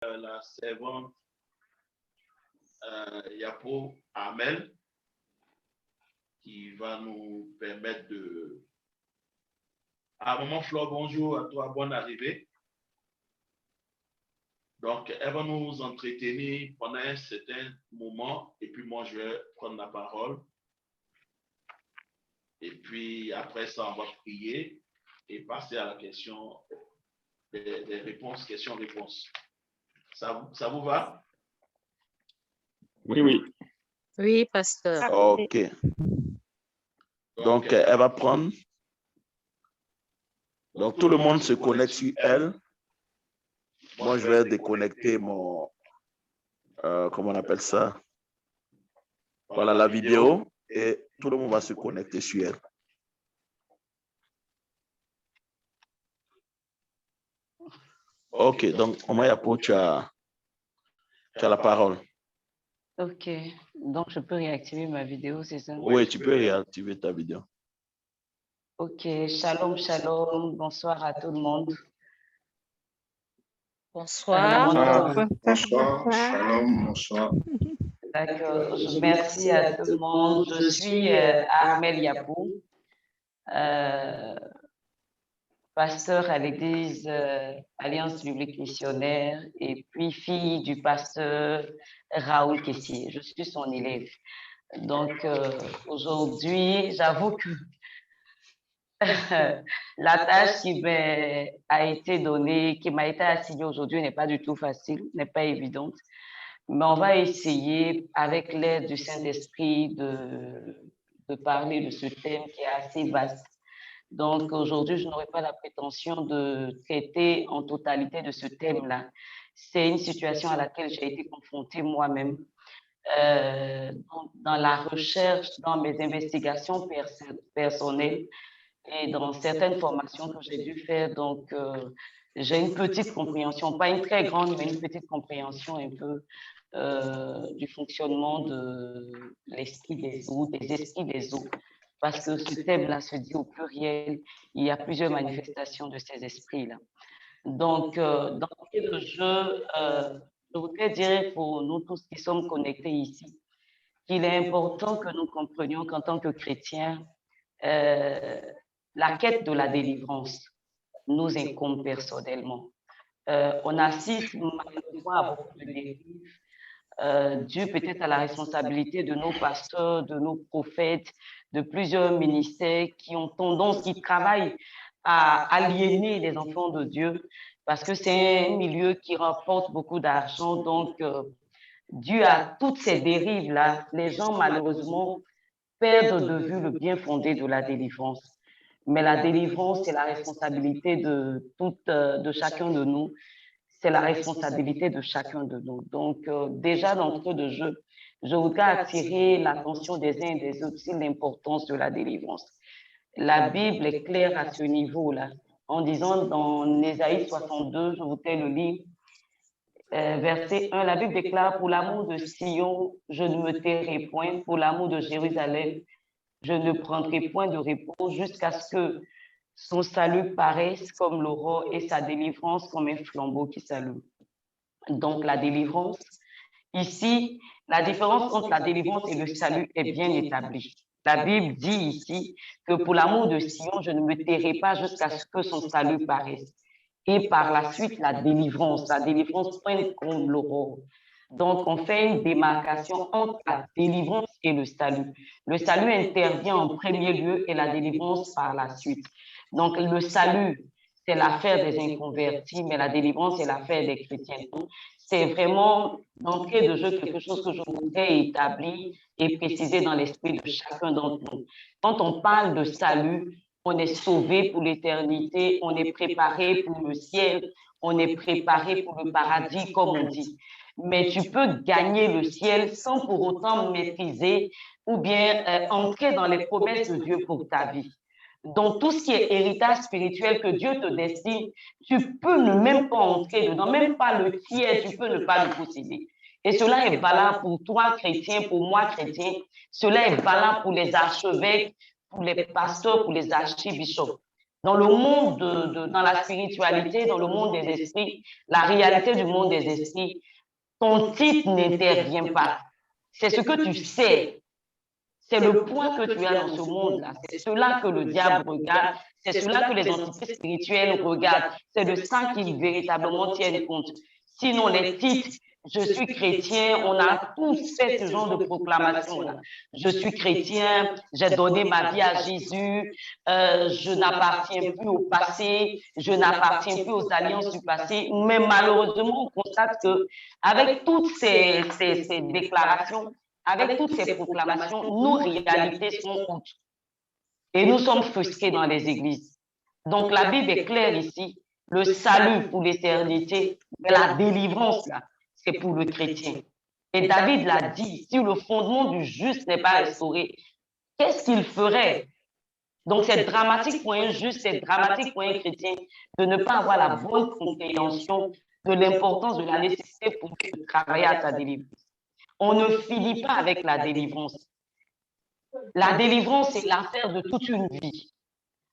la servante Yapo Amel qui va nous permettre de... Ah, maman Flore, bonjour à toi, bonne arrivée. Donc, elle va nous entretenir pendant un certain moment et puis moi, je vais prendre la parole. Et puis, après ça, on va prier et passer à la question des réponses, questions-réponses. Ça vous va? Oui, oui. Oui, pasteur. OK. Donc, elle va prendre. Donc, tout le monde se connecte sur elle. Moi, je vais déconnecter mon... comment on appelle ça? Voilà, la vidéo. Et tout le monde va se connecter sur elle. OK. Donc, Omar Yapo, tu as la parole. Ok, donc je peux réactiver ma vidéo, c'est ça? Oui, tu peux réactiver ta vidéo. Ok, shalom, shalom, bonsoir à tout le monde. Bonsoir. Bonsoir. Shalom, bonsoir. D'accord, merci à tout le monde. Je suis Armel Yapou, pasteur à l'église Alliance biblique missionnaire et puis fille du pasteur Raoul Kessier. Je suis son élève. Donc aujourd'hui, j'avoue que la tâche qui m'a été donnée, qui m'a été assignée aujourd'hui n'est pas du tout facile, n'est pas évidente. Mais on va essayer, avec l'aide du Saint-Esprit, de parler de ce thème qui est assez vaste. Donc aujourd'hui, je n'aurai pas la prétention de traiter en totalité de ce thème-là. C'est une situation à laquelle j'ai été confrontée moi-même. Dans la recherche, dans mes investigations personnelles, et dans certaines formations que j'ai dû faire, donc j'ai une petite compréhension, pas une très grande, mais une petite compréhension un peu du fonctionnement de l'esprit des eaux, des esprits des eaux. Parce que ce thème-là se dit au pluriel, il y a plusieurs manifestations de ces esprits-là. Donc, dans le jeu, je voudrais dire pour nous tous qui sommes connectés ici, qu'il est important que nous comprenions qu'en tant que chrétiens, la quête de la délivrance nous incombe personnellement. On assiste malheureusement à beaucoup de dérives dues peut-être à la responsabilité de nos pasteurs, de nos prophètes, de plusieurs ministères qui ont tendance, qui travaillent à aliéner les enfants de Dieu parce que c'est un milieu qui rapporte beaucoup d'argent. Donc, dû à toutes ces dérives-là, les gens malheureusement perdre de vue le bien fondé de la délivrance. Mais la délivrance, c'est la responsabilité de chacun de nous. C'est la responsabilité de chacun de nous. Donc, déjà d'entrée de jeu, je voudrais attirer l'attention des uns et des autres sur l'importance de la délivrance. La Bible est claire à ce niveau-là, en disant dans Ésaïe 62, je voudrais le lire, verset 1, la Bible déclare, pour l'amour de Sion, je ne me tairai point, pour l'amour de Jérusalem, je ne prendrai point de repos jusqu'à ce que son salut paraisse comme l'aurore et sa délivrance comme un flambeau qui s'allume. Donc la délivrance, ici, la différence entre la délivrance et le salut est bien établie. La Bible dit ici que pour l'amour de Sion, je ne me tairai pas jusqu'à ce que son salut paraisse. Et par la suite, la délivrance pointe comme l'aurore. Donc, on fait une démarcation entre la délivrance et le salut. Le salut intervient en premier lieu et la délivrance par la suite. Donc, le salut, c'est l'affaire des inconvertis, mais la délivrance, c'est l'affaire des chrétiens. C'est vraiment d'entrée de jeu quelque chose que je voudrais établir et préciser dans l'esprit de chacun d'entre nous. Quand on parle de salut, on est sauvé pour l'éternité, on est préparé pour le ciel, on est préparé pour le paradis, comme on dit. Mais tu peux gagner le ciel sans pour autant maîtriser ou bien entrer dans les promesses de Dieu pour ta vie. Donc, tout ce qui est héritage spirituel que Dieu te destine, tu peux ne même pas entrer dedans, même pas le tiers, tu peux ne pas le posséder. Et cela est valable pour toi, chrétien, pour moi, chrétien. Cela est valable pour les archevêques, pour les pasteurs, pour les archibishops. Dans le monde, dans la spiritualité, dans le monde des esprits, la réalité du monde des esprits, ton titre n'intervient pas. C'est ce que tu sais. C'est le poids que tu as dans ce monde-là. C'est cela que le diable regarde. C'est cela que les entités spirituelles regardent. C'est de ça qu'ils véritablement tiennent compte. Sinon, les titres, je suis chrétien, on a tous fait ce genre de proclamation-là. Je suis chrétien, j'ai donné ma vie à Jésus, je n'appartiens plus au passé, je n'appartiens plus aux alliances du passé. Mais malheureusement, on constate qu'avec toutes ces déclarations, avec toutes ces proclamations, nos réalités sont autres. Et nous sommes frustrés dans les églises. Donc la Bible est claire ici. Le salut pour l'éternité, mais la délivrance, là, c'est pour le chrétien. Et David l'a dit, si le fondement du juste n'est pas restauré, qu'est-ce qu'il ferait? Donc c'est dramatique pour un juste, c'est dramatique pour un chrétien de ne pas avoir la bonne compréhension de l'importance de la nécessité pour lui de travailler à sa délivrance. On ne finit pas avec la délivrance. La délivrance, c'est l'affaire de toute une vie.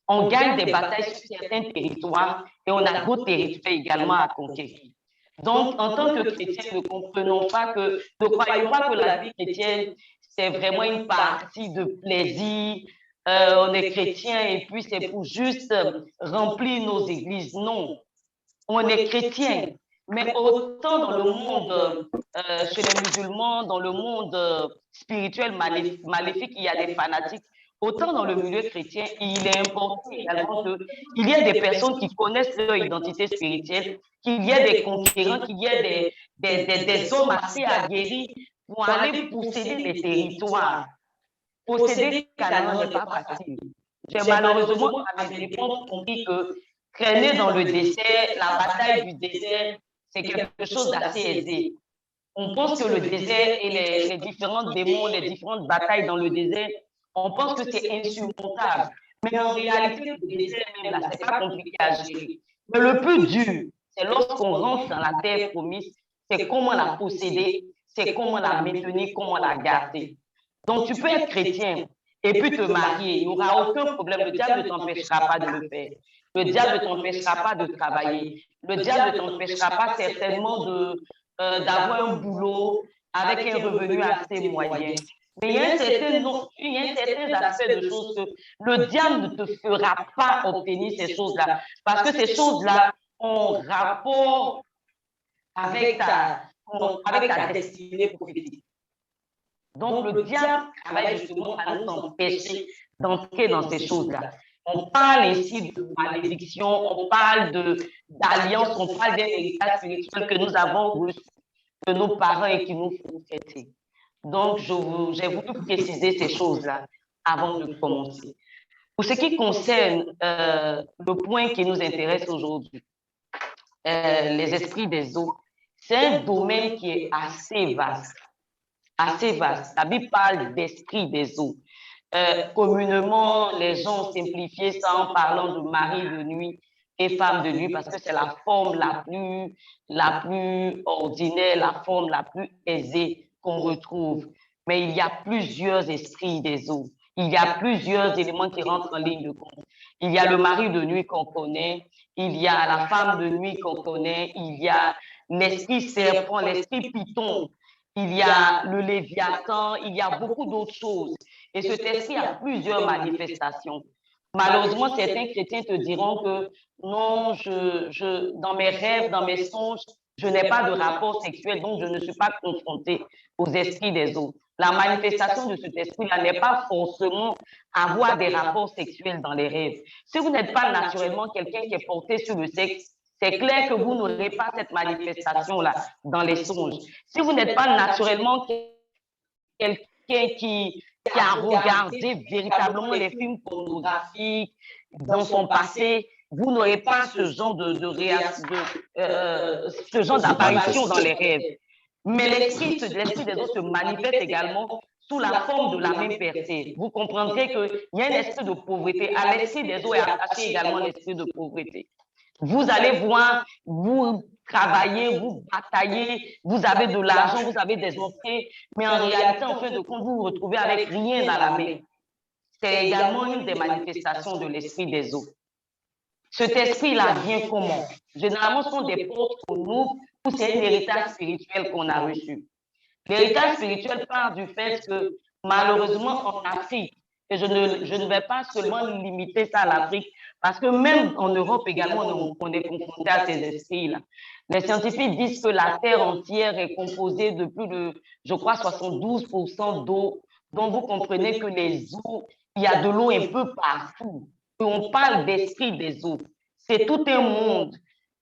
On gagne des batailles sur certains territoires et on a d'autres territoires également à conquérir. Donc, en tant que chrétien, ne comprenons pas que, ne croyons pas que la vie chrétienne, c'est vraiment une partie de plaisir. On est chrétien et puis c'est pour juste remplir nos églises. Non, on est chrétien. Mais autant dans le monde, chez les musulmans, dans le monde spirituel maléfique, il y a des fanatiques. Autant dans le milieu chrétien, il est important également qu'il y ait des personnes qui connaissent leur identité spirituelle, qu'il y ait des conquérants, qu'il y ait des hommes assez aguerris pour aller posséder les territoires. Posséder Canaan n'est pas facile. J'ai malheureusement, avec des gens, compris que traîner dans le désert, la bataille du désert, c'est quelque chose d'assez aisé. On pense que le désert et les différents démons, les différentes batailles dans le désert, on pense que c'est insurmontable. Mais en réalité, le désert même là, c'est pas compliqué à gérer. Mais le plus dur, c'est lorsqu'on rentre dans la terre promise, c'est comment la posséder, c'est comment la maintenir, comment la garder. Donc tu peux être chrétien et puis te marier, il n'y aura aucun problème, le diable ne t'empêchera pas de le faire. Le diable ne t'empêchera pas de travailler. Le diable ne t'empêchera pas certainement d'avoir un boulot avec un revenu assez moyen. Mais il y a un certain aspect de choses que le diable ne te fera pas obtenir ces choses-là. Parce que ces choses-là ont rapport avec ta destinée prophétique. Donc le diable travaille justement à nous empêcher d'entrer dans ces choses-là. On parle ici de malédiction, on parle d'alliance, on parle d'un héritage spirituel que nous avons reçu de nos parents et qui nous font traiter. Donc, j'ai voulu préciser ces choses-là avant de commencer. Pour ce qui concerne le point qui nous intéresse aujourd'hui, les esprits des eaux, c'est un domaine qui est assez vaste. Assez vaste. La Bible parle d'esprit des eaux. Communément, les gens ont simplifié ça en parlant de mari de nuit et femme de nuit parce que c'est la forme la plus ordinaire, la forme la plus aisée qu'on retrouve. Mais il y a plusieurs esprits des eaux. Il y a plusieurs éléments qui rentrent en ligne de compte. Il y a le mari de nuit qu'on connaît, il y a la femme de nuit qu'on connaît, il y a l'esprit serpent, l'esprit python, il y a le léviathan, il y a beaucoup d'autres choses. Et cet esprit a plusieurs manifestations. Malheureusement, certains chrétiens te diront que non, dans mes rêves, dans mes songes, je n'ai pas de rapport sexuel, donc je ne suis pas confrontée aux esprits des autres. La manifestation de cet esprit-là n'est pas forcément avoir des rapports sexuels dans les rêves. Si vous n'êtes pas naturellement quelqu'un qui est porté sur le sexe, c'est clair que vous n'aurez pas cette manifestation-là dans les songes. Si vous n'êtes pas naturellement quelqu'un qui a regardé véritablement les films pornographiques dans son passé, vous n'aurez pas ce genre ce genre d'apparition dans les rêves. Mais l'esprit des autres se manifeste également sous la forme de la même personne. Vous comprendrez qu'il y a un esprit de pauvreté. À l'esprit des autres est attaché également l'esprit de pauvreté. Vous allez voir, vous travaillez, vous bataillez, vous avez de l'argent, vous avez des entrées, mais en réalité, en fin de compte, vous vous retrouvez avec rien dans la main. C'est également une des manifestations de l'esprit des eaux. Cet esprit-là vient comment? Généralement, ce sont des portes qu'on ouvre ou c'est un héritage spirituel qu'on a reçu. L'héritage spirituel part du fait que malheureusement en Afrique, et je ne vais pas seulement limiter ça à l'Afrique, parce que même en Europe également, on est confronté à ces esprits-là. Les scientifiques disent que la Terre entière est composée de plus de, je crois, 72% d'eau, dont vous comprenez que les eaux, il y a de l'eau un peu partout. Et on parle d'esprit des eaux. C'est tout un monde.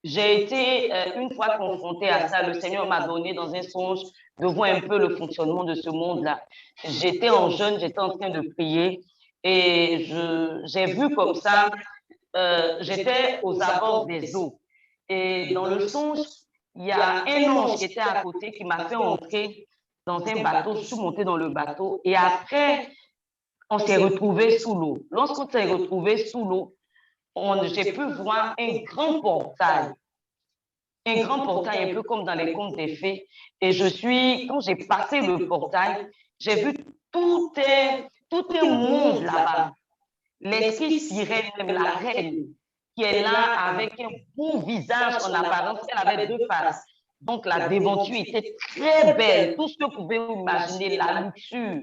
J'ai été une fois confrontée à ça. Le Seigneur m'a donné dans un songe de voir un peu le fonctionnement de ce monde-là. J'étais en jeûne, j'étais en train de prier et j'ai vu comme ça, j'étais aux abords des eaux. Et dans le songe, il y a un ange qui était à côté qui m'a fait entrer dans un bateau. Je suis montée dans le bateau et après, on s'est retrouvés sous l'eau. Lorsqu'on s'est retrouvés sous l'eau, j'ai pu voir un grand portail. Un grand portail, un peu comme dans les contes des fées. Et quand j'ai passé le portail, j'ai vu tout un monde là-bas. L'esprit sirène, même la reine, qui est là avec un beau visage en apparence, elle avait deux faces. Donc la déventure était très belle, tout ce que vous pouvez imaginer, la luxure,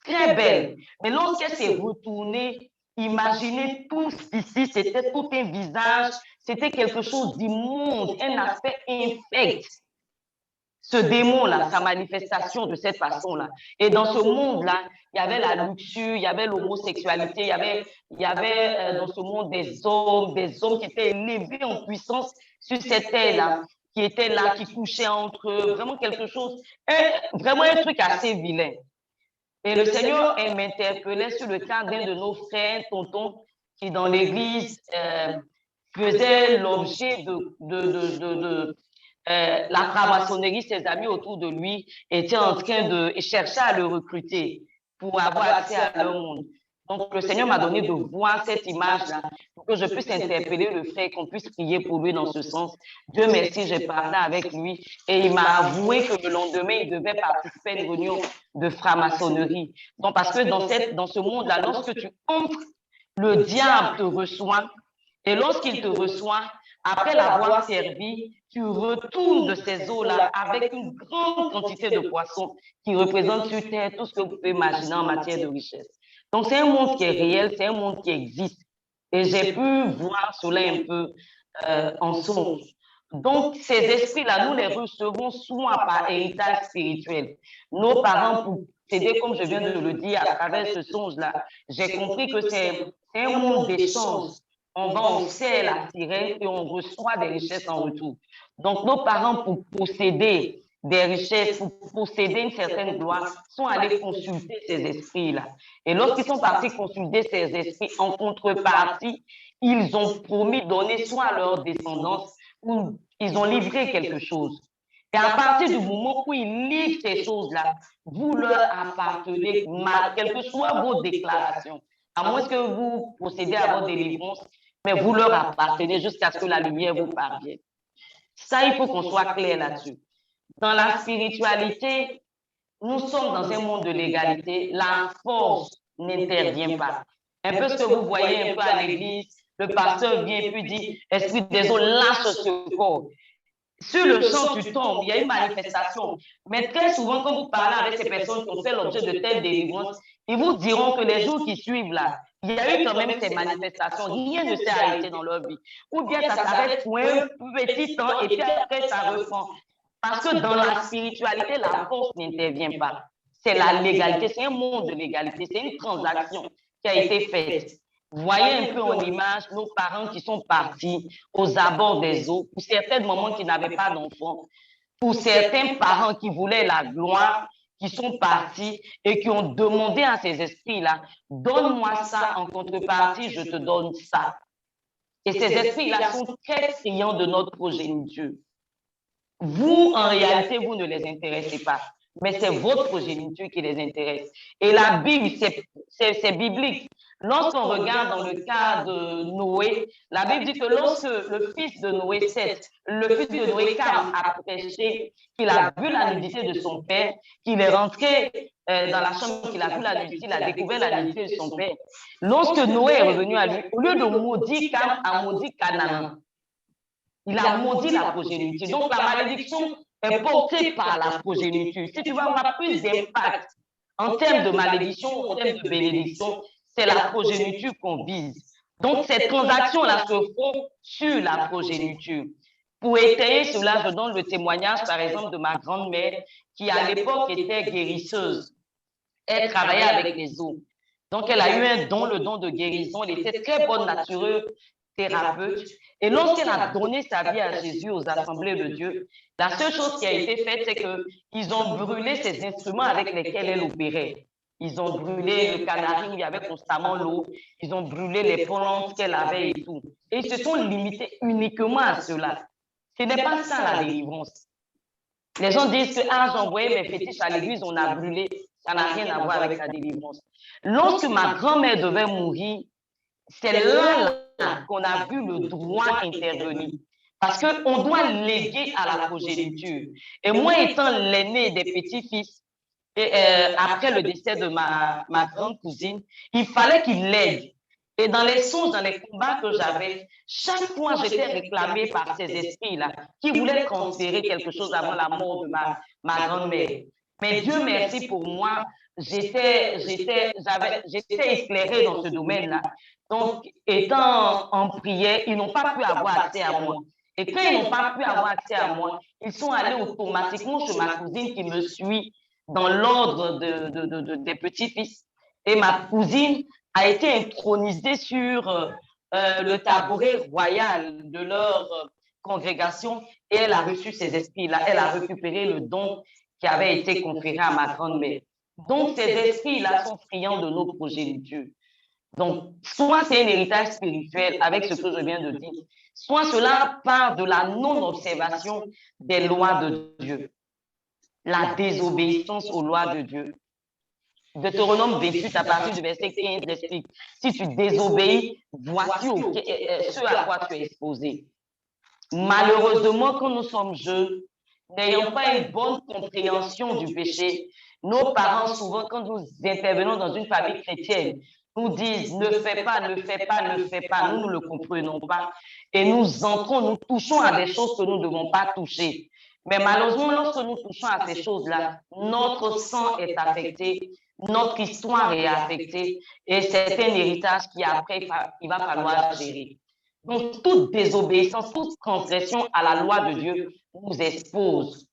très belle. Mais lorsqu'elle s'est retournée, imaginez tous ici, c'était tout un visage, c'était quelque chose d'immonde, un aspect infect. Ce démon-là, sa manifestation de cette façon-là. Et dans ce monde-là, il y avait la luxure, il y avait l'homosexualité, il y avait dans ce monde des hommes qui étaient élevés en puissance sur cette terre-là, qui étaient là, qui couchaient entre eux, vraiment quelque chose, vraiment un truc assez vilain. Et le Seigneur m'interpellait sur le cas d'un de nos frères, tonton, qui dans l'église faisait l'objet de la franc-maçonnerie. Ses amis autour de lui étaient en train de chercher à le recruter pour avoir accès à leur monde. Donc, le Seigneur m'a donné de voir cette image-là pour que je puisse interpeller le frère, qu'on puisse prier pour lui dans ce sens. Dieu merci, j'ai parlé avec lui et il m'a avoué que le lendemain, il devait participer à une réunion de franc-maçonnerie. Donc, parce que dans ce monde-là, lorsque tu entres, le diable te reçoit et lorsqu'il te reçoit, après l'avoir servi, tu retournes de ces eaux-là avec une grande quantité de poissons qui représentent sur Terre tout ce que vous pouvez imaginer en matière de richesse. Donc, c'est un monde qui est réel, c'est un monde qui existe. Et j'ai pu voir cela un peu en songe. Donc, ces esprits-là, nous les recevons soit par héritage spirituel. Nos parents, pour s'aider, comme je viens de le dire, à travers ce songe-là, j'ai compris que c'est un monde d'échange. On va, on sert la sirène et on reçoit des richesses en retour. Donc, nos parents, pour posséder des richesses, pour posséder une certaine gloire, sont allés consulter ces esprits-là. Et lorsqu'ils sont partis consulter ces esprits, en contrepartie, ils ont promis de donner soit à leur descendance ou ils ont livré quelque chose. Et à partir du moment où ils livrent ces choses-là, vous leur appartenez, quelles que soient vos déclarations, à moins que vous possédez à votre délivrance, mais vous leur appartenez jusqu'à ce que la lumière vous parvienne. Ça, il faut qu'on soit clair là-dessus. Dans la spiritualité, nous sommes dans un monde de l'égalité. La force n'intervient pas. Un peu ce que vous voyez un peu à l'église, le pasteur vient et puis dit, esprit des eaux, lâche ce corps. Sur le champ, tu tombes, il y a une manifestation. Mais très souvent, quand vous parlez avec ces personnes qui ont fait l'objet de telles délivrances, ils vous diront que les jours qui suivent là, il y a eu quand même ces manifestations. Rien ne s'est arrêté dans leur vie. Ou bien ça s'arrête pour un petit temps et puis après ça reprend. Parce que dans la spiritualité, la force n'intervient pas. C'est la légalité, c'est un monde de légalité, c'est une transaction qui a été faite. Voyez un peu en image nos parents qui sont partis aux abords des eaux, pour certaines mamans qui n'avaient pas d'enfants, pour certains parents qui voulaient la gloire, qui sont partis et qui ont demandé à ces esprits-là, donne-moi ça, en contrepartie, je te donne ça. Et ces esprits-là sont très friands de notre progéniture. Vous, en réalité, vous ne les intéressez pas. mais c'est votre progéniture qui les intéresse. Et la Bible, c'est biblique. Lorsqu'on regarde dans le cas de Noé, la Bible dit que lorsque le fils de Noé, Seth, le fils de Noé, Cam, a péché, qu'il a vu la nudité de son père, qu'il est rentré dans la chambre, qu'il a vu la nudité, il a découvert la nudité de son père. Lorsque Noé est revenu à lui, au lieu de maudire Cam, a maudit Canaan. Il a maudit la progéniture. Donc la malédiction est portée par la progéniture. Si tu veux avoir plus d'impact en termes de malédiction, en termes de bénédiction, c'est la progéniture qu'on vise. Donc, ces transactions-là se font sur la progéniture. Pour étayer cela, je donne le témoignage, par exemple, de ma grand-mère, qui à l'époque était guérisseuse. Elle travaillait avec les os. Donc, elle a eu un don, le don de guérison. Elle était très bonne natureuse, thérapeute. Et lorsqu'elle a donné sa vie à Jésus aux assemblées de Dieu, la seule chose qui a été faite, c'est qu'ils ont brûlé ces instruments avec lesquels elle opérait. Ils ont brûlé le canari où il y avait constamment l'eau. Ils ont brûlé les plantes qu'elle avait et tout. Et ils se sont limités uniquement à cela. Ce n'est pas ça la délivrance. Les gens disent que j'ai envoyé mes fétiches à l'église, on a brûlé. Ça n'a rien à voir avec la délivrance. Lorsque ma grand-mère devait mourir, c'est là qu'on a vu le droit intervenir. Parce qu'on doit léguer à la progéniture. Et moi, étant l'aîné des petits-fils, et après le décès de ma grande cousine, il fallait qu'il lègue. Et dans les songes, dans les combats que j'avais, chaque fois j'étais réclamée par ces esprits-là qui voulaient transférer quelque chose avant la mort de ma grand-mère. Mais Dieu merci pour moi, j'étais éclairée dans ce domaine-là. Donc, étant en prière, ils n'ont pas pu avoir accès à moi. Et quand ils n'ont pas pu avoir accès à moi, ils sont allés automatiquement chez ma cousine qui me suit dans l'ordre des petits-fils. Et ma cousine a été intronisée sur le tabouret royal de leur congrégation et elle a reçu ces esprits-là. Elle a récupéré le don qui avait été conféré à ma grand-mère. Donc, ces esprits-là sont friands de nos progénitures. Donc, soit c'est un héritage spirituel avec ce que je viens de dire, soit cela part de la non-observation des lois de Dieu. La désobéissance aux lois de Dieu. Deutéronome 28, à partir du verset 15, explique, si tu désobéis, voici ce à quoi tu es exposé. Malheureusement, quand nous sommes jeunes, n'ayant pas une bonne compréhension du péché, nos parents, souvent, quand nous intervenons dans une famille chrétienne, nous disent ne fais pas, ne fais pas, ne fais pas. Nous ne le comprenons pas. Et nous entrons, nous touchons à des choses que nous ne devons pas toucher. Mais malheureusement, lorsque nous touchons à ces choses-là, notre sang est affecté, notre histoire est affectée et c'est un héritage qui après, il va falloir gérer. Donc, toute désobéissance, toute transgression à la loi de Dieu nous expose.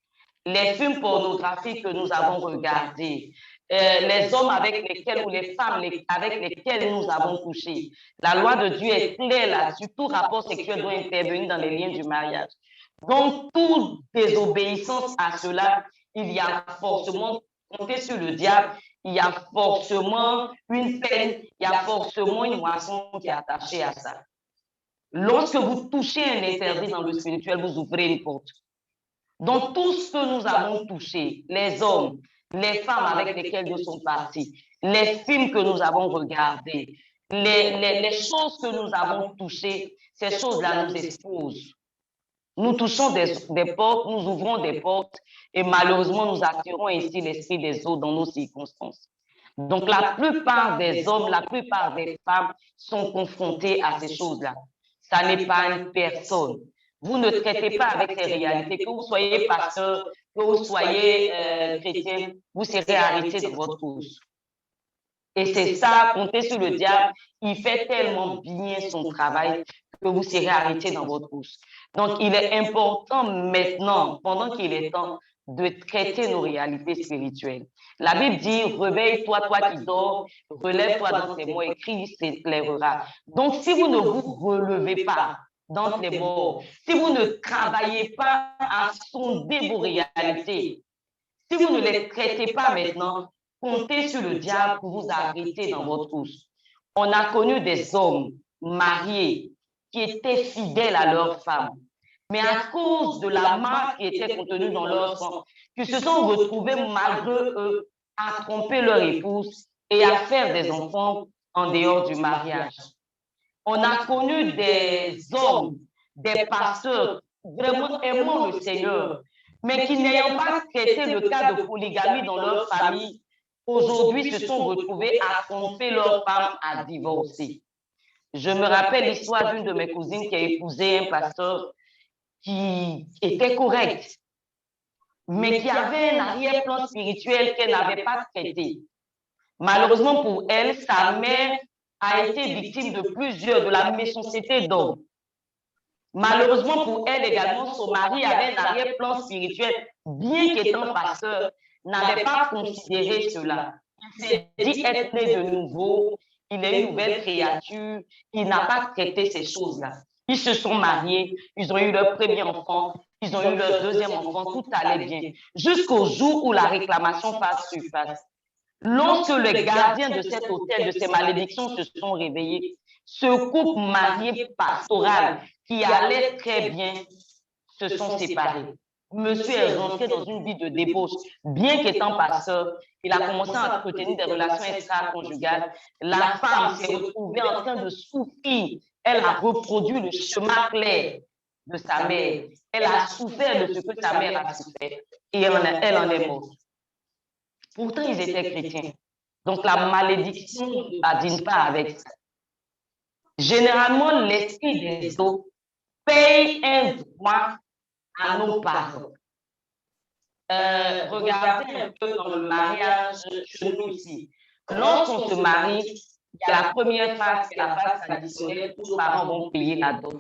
Les films pornographiques que nous avons regardés, les hommes avec lesquels ou les femmes avec lesquelles nous avons couché. La loi de Dieu est claire là-dessus. Tout rapport sexuel doit intervenir dans les liens du mariage. Donc, toute désobéissance à cela, il y a forcément, compter sur le diable, il y a forcément une peine, il y a forcément une moisson qui est attachée à ça. Lorsque vous touchez un interdit dans le spirituel, vous ouvrez une porte. Donc, tout ce que nous avons touché, les hommes, les femmes avec lesquelles nous sommes partis, les films que nous avons regardés, les choses que nous avons touchées, ces choses-là nous exposent. Nous touchons des portes, nous ouvrons des portes et malheureusement, nous attirons ainsi l'esprit des autres dans nos circonstances. Donc, la plupart des hommes, la plupart des femmes sont confrontés à ces choses-là. Ça n'est pas une personne. Vous ne traitez pas avec ces réalités. Que vous soyez pasteur, que vous soyez chrétien, vous serez arrêté de votre course. Et c'est ça, comptez sur le diable, il fait tellement bien son travail que vous serez arrêté dans votre course. Donc, il est important maintenant, pendant qu'il est temps, de traiter nos réalités spirituelles. La Bible dit, réveille-toi, toi qui dors, relève-toi dans tes morts et Christ s'éclairera. Donc, si vous ne vous relevez pas dans les morts, si vous ne travaillez pas à sonder vos réalités, si vous ne les traitez pas maintenant, comptez sur le diable pour vous arrêter dans votre course. On a connu des hommes mariés qui étaient fidèles à leurs femmes. mais à cause de la marque qui était contenue dans leur sang, qui se sont retrouvés malgré eux à tromper leur épouse et à faire des enfants en dehors du mariage. On a connu des hommes, des pasteurs vraiment aimant le Seigneur, mais qui n'ayant pas traité le cas de polygamie dans leur famille, aujourd'hui se sont retrouvés à tromper leur femme, à divorcer. Je me rappelle l'histoire d'une de mes cousines qui a épousé un pasteur qui était correct, mais qui avait un arrière-plan spirituel qu'elle n'avait pas traité. Malheureusement pour elle, sa mère a été victime de la méchanceté d'hommes. Malheureusement pour elle également, son mari avait un arrière-plan spirituel, bien qu'étant pasteur, n'avait pas considéré cela. Il s'est dit être né de nouveau, il est une nouvelle créature, il n'a pas traité ces choses-là. Ils se sont mariés, ils ont eu leur premier enfant, ils ont eu leur deuxième enfant, tout allait bien. Jusqu'au jour où la réclamation fasse surface. Lorsque les gardiens de cet hôtel, de ces malédictions se sont réveillés, ce couple marié pastoral qui allait très bien se sont séparés. Monsieur est rentré dans une vie de débauche, bien qu'étant pasteur, il a commencé à entretenir des relations extra-conjugales. La femme s'est retrouvée en train de souffrir. Elle a reproduit le chemin clair de sa mère. Elle a souffert de ce que sa mère a souffert et elle en est morte. Pourtant, ils étaient chrétiens. Donc, la malédiction ne badine pas avec ça. Généralement, l'esprit des eaux paye un droit à nos parents. Regardez un peu dans le mariage chez nous ici. Lorsqu'on se marie, il y a la première phase qui est la phase traditionnelle où nos parents vont payer la dot.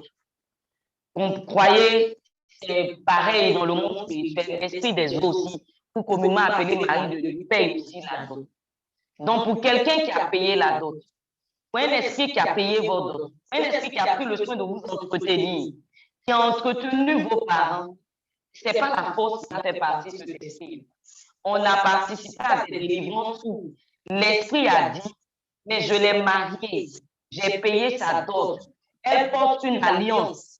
On croyait, c'est pareil dans le monde spirituel, l'esprit des eaux aussi, ou communément appelé mari de Dieu, paye aussi la dot. Donc, pour quelqu'un qui a payé la dot, pour un esprit qui a payé vos dot, un esprit qui a pris le soin de vous entretenir, qui a entretenu vos parents, ce n'est pas la force qui a fait partie de cet esprit. On a participé à des délivrances où l'esprit a dit, mais je l'ai mariée, j'ai payé sa dot, elle porte une alliance.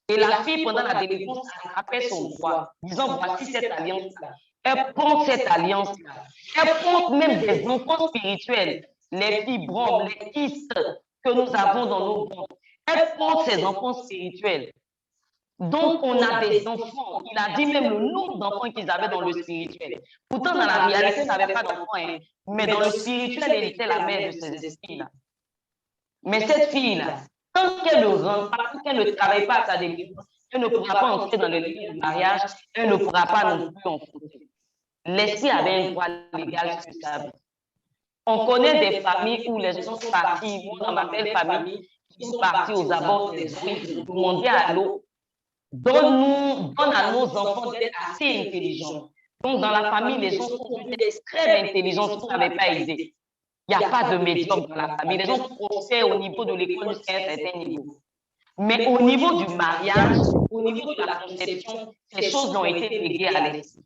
Et la fille, pendant la délivrance, attrapait son doigt, disant, voici cette alliance-là. Elle porte cette alliance-là. Elle porte même des enfants spirituels, les fibromes, les kystes que nous avons dans nos ventres. Elle porte ces enfants spirituels. Donc, on a des enfants. Il a dit même le nombre d'enfants qu'ils avaient dans le spirituel. Pourtant, dans la réalité, ils n'avaient pas d'enfants, hein. Mais dans le spirituel, elle était la mère de ces esprits-là. Mais cette fille-là, tant qu'elle ne rentre pas, tant qu'elle ne travaille pas à sa délivrance, elle ne pourra pas entrer dans le lieu du mariage, elle ne pourra pas non plus en fauter. L'esprit avait un droit légal sur sa vie. On connaît des familles où les gens sont partis, moi dans ma belle famille, ils sont partis aux abords des eaux, ils ont demandé à l'eau, donne à nos enfants d'être assez intelligents. Donc dans la famille, les gens sont très intelligents, vous n'avez pas aidé. Il n'y a pas de médium dans la famille. Les gens prospèrent au niveau de l'école jusqu'à un certain niveau. Mais au niveau du mariage, au niveau de la conception, ces choses ont été léguées à l'esprit.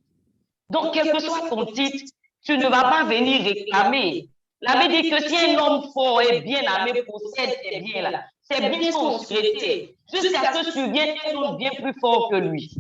Donc, quel que soit ton titre, tu ne vas pas venir réclamer. La Bible dit que si un homme fort et bien armé possède ces biens-là, ces biens sont secrétés, jusqu'à ce que survienne un homme bien plus fort que lui.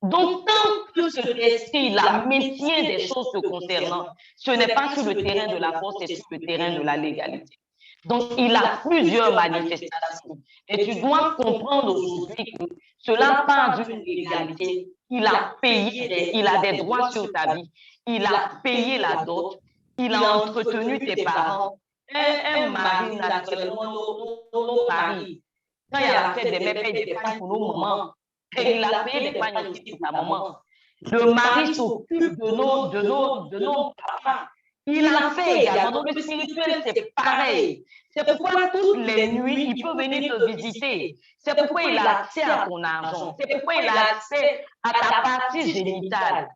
Donc, tant que cet esprit-là maintient des choses te concernant, ce n'est pas sur le terrain de la force, c'est sur le terrain de la légalité. Donc, il a plusieurs manifestations. Et tu dois comprendre aujourd'hui que cela part d'une légalité. Il a payé, il a des droits sur ta vie. Il a payé la dot. Il a entretenu tes parents. Un mari, naturellement, nos maris, quand il y a la fête des mères, paye des pagnes pour nos mamans. Et il a payé des pagnes aussi pour ta maman. Le mari s'occupe de nos papas. Il a fait également. Dans le spirituel, c'est pareil. C'est pourquoi toutes les nuits, il peut venir te visiter. C'est pourquoi il a accès à ton argent. C'est pourquoi il a accès à ta partie génitale.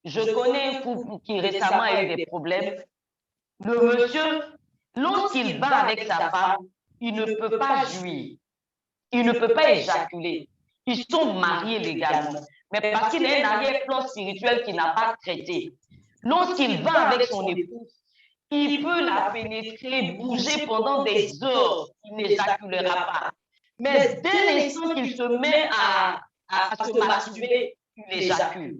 Je connais un couple qui récemment a eu des problèmes. Le monsieur, lorsqu'il va avec sa femme, il ne peut pas jouir. Il ne peut pas éjaculer. Ils sont mariés légalement. Mais parce qu'il a un arrière-plan spirituel qu'il n'a pas traité. Lorsqu'il va avec son épouse, il peut la pénétrer, bouger pendant des heures. Il n'éjaculera pas. Mais dès l'instant qu'il se met à se masturber, il éjacule.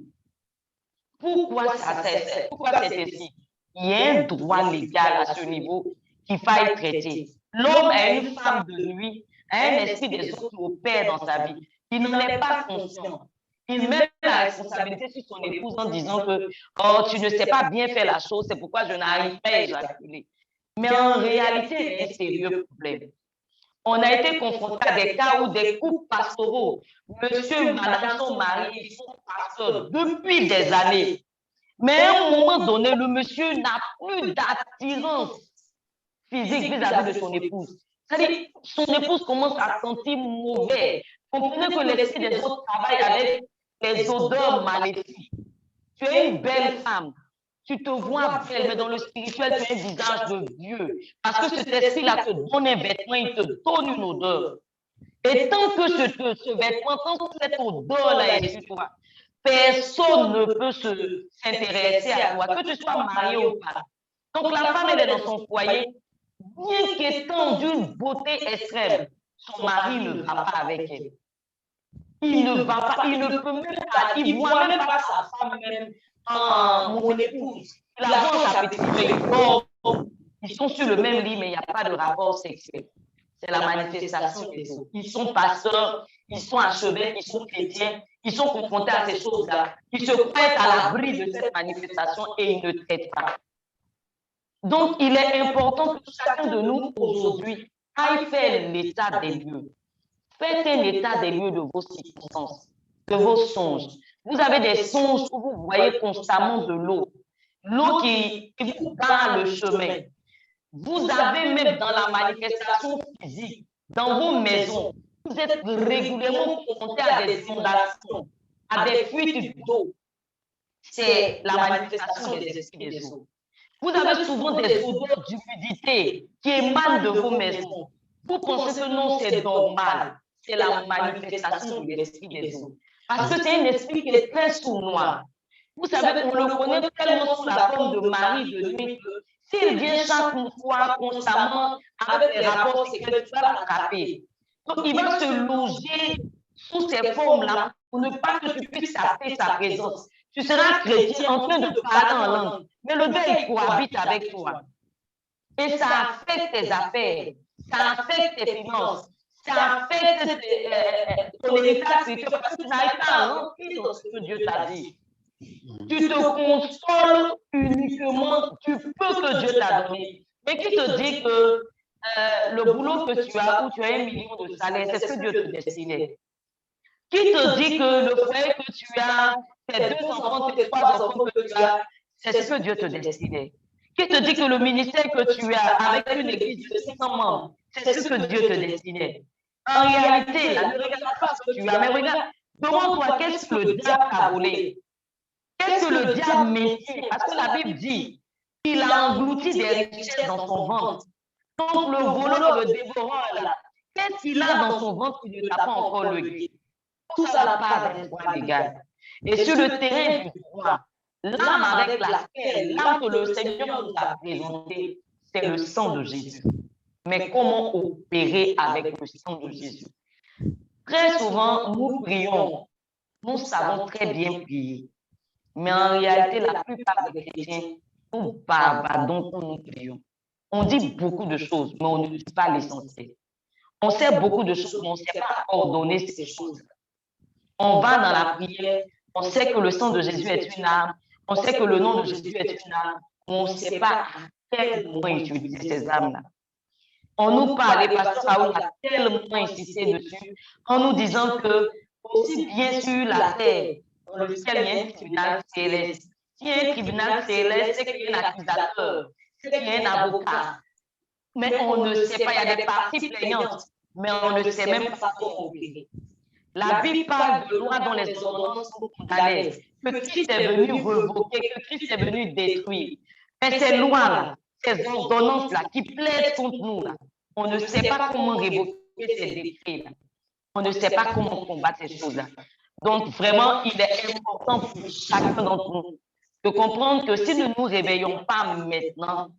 Pourquoi c'est ainsi? Il y a un droit légal à ce niveau qu'il faille traiter. L'homme a une femme de nuit, a un esprit des autres qui opère dans sa vie. Il n'en est pas conscient. Il met la responsabilité sur son épouse en disant que oh, tu ne sais pas bien faire la chose, c'est pourquoi je n'arrive pas à éjaculer. Mais en réalité, il y a un sérieux problème. On a été confronté à des cas où des couples pastoraux, monsieur, madame, son mari, ils sont pasteurs depuis des années. Mais à un moment donné, le monsieur n'a plus d'attirance physique vis-à-vis de son épouse. C'est-à-dire, son épouse commence à sentir mauvais. Comprenez que l'esprit des autres travaille avec des odeurs maléfiques. Tu es une belle femme. Tu te vois belle, mais dans le spirituel, tu as un visage de vieux. Parce que cet esprit-là te donne un vêtement, il te donne une odeur. Et tant que ce vêtement, tant que cette odeur-là est sur toi, personne ne peut s'intéresser à toi, que tu sois marié ou pas. Donc la femme, elle est dans son foyer, bien qu'étant d'une beauté extrême, son mari ne va pas avec elle. Il ne va pas, il ne peut même pas, il ne voit même pas sa femme même. Mon épouse, il avance à petit feu, ils sont sur le même lit, mais il n'y a pas de rapport sexuel. C'est la manifestation des autres. Ils sont pasteurs, ils sont archevêques, ils sont chrétiens, ils sont confrontés à ces choses-là. Ils se prêtent à l'abri de cette manifestation et ils ne traitent pas. Donc, il est important que chacun de nous, aujourd'hui, aille faire l'état des lieux. Faites un état des lieux de vos circonstances, de vos songes. Vous avez des songes où vous voyez constamment de l'eau. L'eau qui vous barre le chemin. Vous avez même dans la manifestation physique, dans vos maisons, vous êtes régulièrement confrontés à des inondations, à des fuites d'eau. C'est la manifestation des esprits des eaux. Vous avez souvent des odeurs d'humidité qui émanent de vos maisons. Vous pensez que non, c'est normal. C'est la manifestation de l'esprit des eaux. Parce que c'est un esprit qui est très sournois. Vous savez, on le connaît tellement sous la forme de mari de nuit que s'il vient chaque fois constamment avec des rapports sexuels, tu vas l'attraper. Donc, il va se loger sous ces formes-là pour ne pas que tu puisses capter sa présence. Tu seras chrétien en train de parler en langue, mais le gars, il cohabite avec toi. Et ça affecte tes affaires, ça affecte tes finances, ça affecte ton état spirituel parce que tu n'arrives pas à rentrer dans ce que Dieu t'a dit. Tu te consoles uniquement du peu que Dieu t'a donné. Mais qui te dit que le boulot que tu as, où tu as 1 million de salaire, c'est ce que Dieu te destinait? Qui te dit que le foyer que tu as, tes 2 enfants, tes 3 enfants que tu as, c'est ce que Dieu te destinait? Qui te dit que le ministère que tu as avec une église de 500 membres, c'est ce que Dieu te destinait? En réalité, là, ne regarde pas ce que tu as, mais regarde, demande-toi qu'est-ce que le diable a volé? Qu'est-ce que le diable maintient? Parce que la Bible dit qu'il a englouti des richesses dans son ventre. Donc le voleur, le dévoreur, là, qu'est-ce qu'il a dans son ventre qui ne t'a pas encore levé? Tout ça n'a pas d'un droit légal. Et sur le terrain du droit, l'âme avec laquelle, l'âme que le Seigneur nous a présentée, c'est le sang de Jésus. Mais comment opérer avec le sang de Jésus? Très souvent, nous prions, nous savons très bien prier. Mais en réalité, la plupart des chrétiens, nous bavardons quand nous prions. On dit beaucoup de choses, mais on ne dit pas l'essentiel. On sait beaucoup de choses, mais on ne sait pas ordonner ces choses. On va dans la prière, on sait que le sang de Jésus est une arme, on sait que le nom de Jésus est une arme, mais on ne sait pas à quel moment utiliser ces armes-là. On nous parle, et Pasteur Raoul a tellement insisté dessus, en nous disant que, aussi bien sur la terre, dans le ciel, il y a un tribunal céleste. S'il y a un tribunal céleste, c'est qu'il y a un accusateur, c'est qu'il y a un avocat. Mais on ne sait pas, il y a des parties plaignantes, mais on ne sait même pas comment opérer. La Bible parle de lois dont les ordonnances sont condamnées, que Christ est venu revoquer, que Christ est venu détruire. Mais ces lois-là, ces ordonnances-là qui plaident contre nous, là, on ne sait pas comment révoquer ces décrets-là. On ne sait pas comment combattre ces choses-là. Donc, vraiment, il est important pour chacun d'entre nous de comprendre que si nous ne nous réveillons pas maintenant,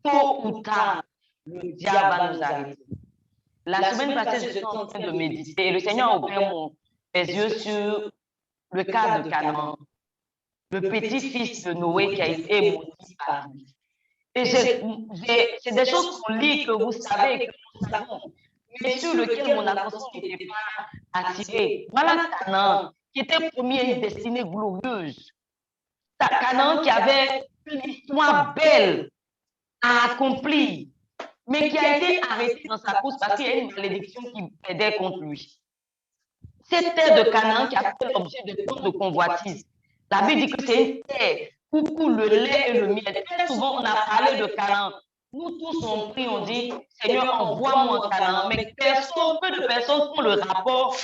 tôt ou tard, le diable va nous arrêter. La semaine passée, j'étais en train de méditer et le Seigneur a ouvert mes yeux sur le cas de Canaan, le petit-fils de Noé qui a été maudit par lui. Et c'est des choses qu'on lit, que vous savez, que nous savons, mais sur lesquelles mon attention n'était pas attirée. Voilà Canaan, qui était promis à une destinée glorieuse. Canaan qui avait une histoire belle à accomplir, mais qui a été arrêté dans sa course parce qu'il y a une malédiction qui plaidait contre lui. Cette terre de Canaan qui a fait l'objet de tant de convoitises. La Bible dit que c'est une terre où coule le lait et le miel. Très souvent, on a parlé de Canaan. Nous tous, on prie, on dit, Seigneur, envoie-moi en Canaan. Mais peu de personnes font le rapport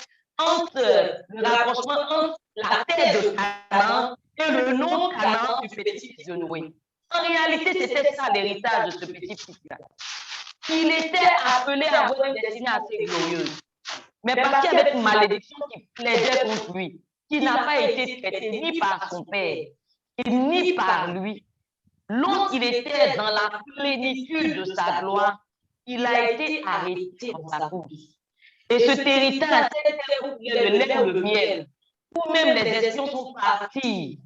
le rapprochement entre la terre de Canaan et le nom Canaan du petit-fils de Noé. En réalité, c'était ça l'héritage de ce petit-fils-là. Il était appelé à avoir une destinée assez glorieuse. Mais parce qu'il y avait une malédiction qui plaidait contre lui, qui n'a pas été traitée ni par son père, ni par lui. Lorsqu'il était dans la plénitude de sa gloire, il a été arrêté dans sa course. Et ce héritage, c'était où il y a le lait ou le miel, où même les espions sont partis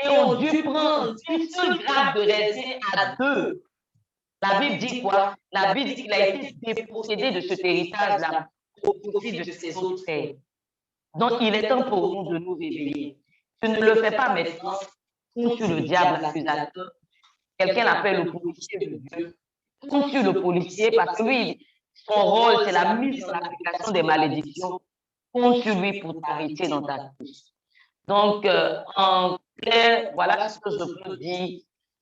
et ont dû prendre une seule grappe de raisin à 2. La Bible dit quoi? La Bible dit qu'il a été dépossédé de ce héritage-là au profit de ses autres frères. Donc, il est temps pour nous de nous réveiller. Tu ne le fais pas maintenant, compte sur le diable accusateur. Quelqu'un l'appelle le policier de Dieu. Compte sur le policier parce que lui, son rôle, c'est la mise en application des malédictions. Compte sur lui pour t'arrêter dans ta course. Donc, en clair, voilà ce que je peux dire.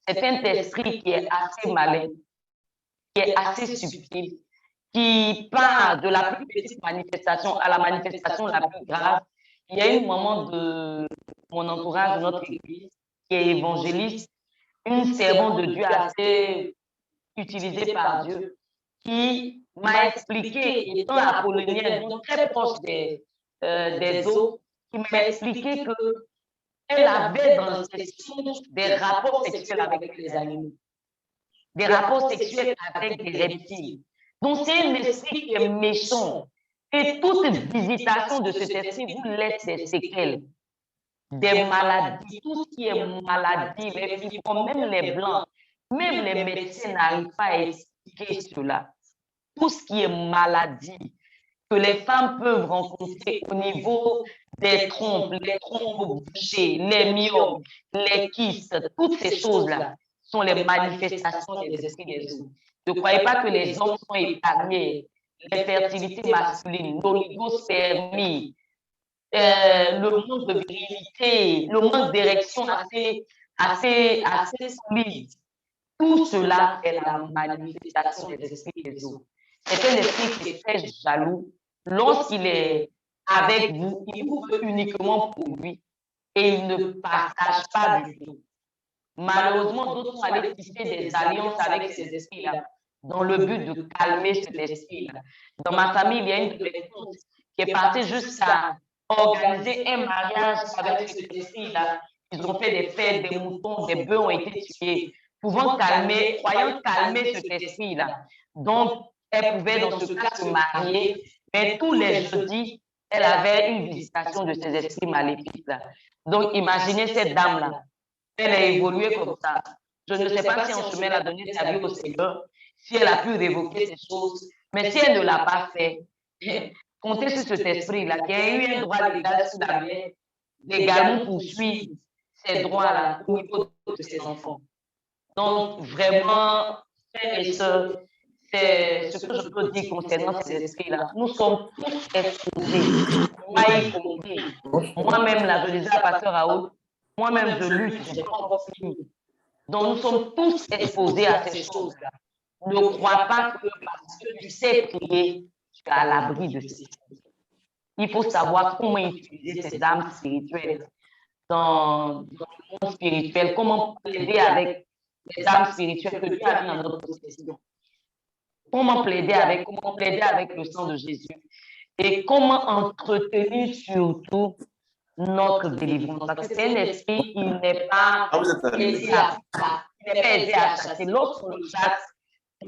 C'est un esprit qui est assez malin, qui est assez subtil, qui part de la plus petite manifestation à la manifestation la plus grave. Il y a une maman de mon entourage, de notre église, qui est évangéliste, une servante de Dieu assez utilisée par Dieu, qui m'a expliqué, étant apollonienne, donc très proche des eaux, qui m'a expliqué qu'elle avait dans ses songes des rapports sexuels avec les animaux, des rapports sexuels avec des reptiles. Donc, c'est un esprit qui est méchant. Et toute visitation de cet esprit vous laisse des séquelles, des maladies, tout ce qui est maladie, les fibromes, même les blancs, même les médecins n'arrivent pas à expliquer cela. Tout ce qui est maladie que les femmes peuvent rencontrer au niveau des trompes, les trompes bouchées, les myomes, les kystes, toutes ces choses-là sont les manifestations des esprits des eaux. Ne croyez pas que les hommes sont épargnés. L'infertilité masculine, l'oligospermie, le manque de virilité, le manque d'érection assez solide. Tout cela est la manifestation des esprits des eaux. C'est un esprit qui est très jaloux. Lorsqu'il est avec vous, il vous veut uniquement pour lui et il ne partage pas du tout. Malheureusement, d'autres sont allés tisser des alliances avec ces esprits-là dans le but de calmer cet esprit-là. Dans ma famille, il y a une de mes tantes qui est partie jusqu'à organiser un mariage avec cet esprit-là. Ils ont fait des fêtes, des moutons, des bœufs ont été tués, croyant calmer cet esprit-là. Donc, elle pouvait dans ce cas se marier, mais tous les jeudis, elle avait une visitation de ces esprits maléfiques-là. Donc, imaginez cette dame-là. Elle a évolué comme ça. Je ne sais pas si en chemin elle a donné sa vie au Seigneur, si elle a pu révoquer ces choses, mais si elle ne l'a pas fait, comptez sur cet esprit-là qui a eu un droit légal sous la main, légalement poursuivre ces droits-là au niveau de ses enfants. Donc, vraiment, frères et sœurs, c'est ce que je peux dire concernant ces esprits-là. Nous sommes tous exposés, moi y compris. Moi-même, là, je disais à Pasteur Raoul, moi-même, je lutte, je n'ai pas encore fini. Donc, nous sommes tous exposés à ces choses-là. Ne crois pas que parce que tu sais prier, tu es à l'abri de ces choses. Il faut savoir comment utiliser ces âmes spirituelles dans le monde spirituel, comment plaider avec les âmes spirituelles que Dieu a mis en notre possession. Comment plaider avec le sang de Jésus et comment entretenir surtout notre délivrance. Parce que c'est un esprit qui n'est pas aidé à chasser. Lorsqu'on le chasse,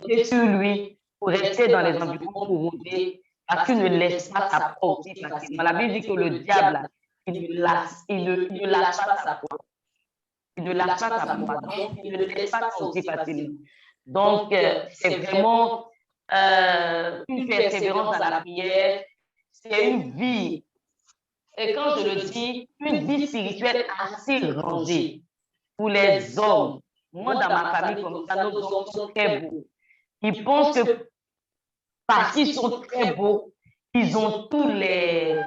c'est sur lui, pour rester dans les environs pour rôder, parce qu'il ne laisse pas sa proie aussi facilement. La Bible dit que le diable, il ne lâche pas sa proie. Il ne lâche pas sa proie, donc il ne laisse pas ça aussi facilement. Donc, c'est vraiment une persévérance dans la prière, c'est une vie. Et quand je le dis, une vie spirituelle assez rangée pour les hommes. Moi, dans ma famille, comme ça, nos hommes sont très beaux. Ils pensent que parce qu'ils sont très beaux, ils ont tous les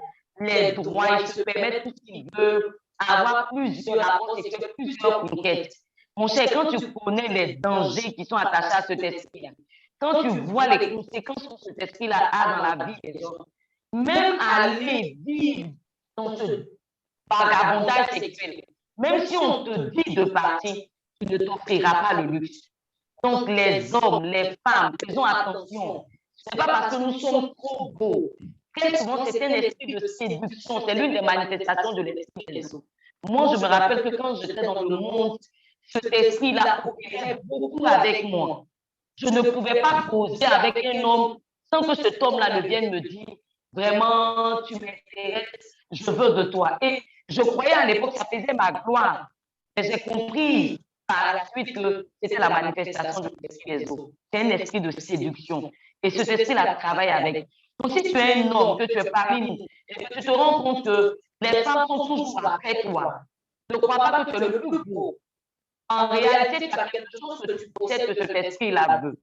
droits, ils se permettent tout ce qu'ils veulent, avoir plusieurs rapports sexuels, plusieurs conquêtes. Mon cher, quand tu connais les dangers qui sont attachés à cet esprit-là, quand tu vois les conséquences que cet esprit-là a dans la vie des hommes, même aller vivre dans ce vagabondage sexuel, même si on te dit de partir, tu ne t'offrira pas le luxe. Donc les hommes, les femmes, faisons attention. Ce n'est pas parce que nous sommes trop beaux. Très souvent, c'est un esprit de séduction. C'est l'une des manifestations de l'esprit des eaux. Moi, je me rappelle que quand j'étais dans le monde, cet esprit-là opérait beaucoup avec moi. Je ne pouvais pas causer avec un homme sans que cet homme-là ne vienne me dire vraiment, tu m'intéresses, je veux de toi. Et je croyais à l'époque que ça faisait ma gloire. Mais j'ai compris par la suite que c'était la manifestation de l'esprit des eaux. C'est un esprit de séduction. Et cet esprit-là travaille avec. Donc, si tu es un homme, que tu es parmi nous, et que tu te rends compte que les femmes sont toujours après toi, ne crois pas que tu es le plus beau. En réalité, tu as quelque chose que tu possèdes que cet esprit-là veut.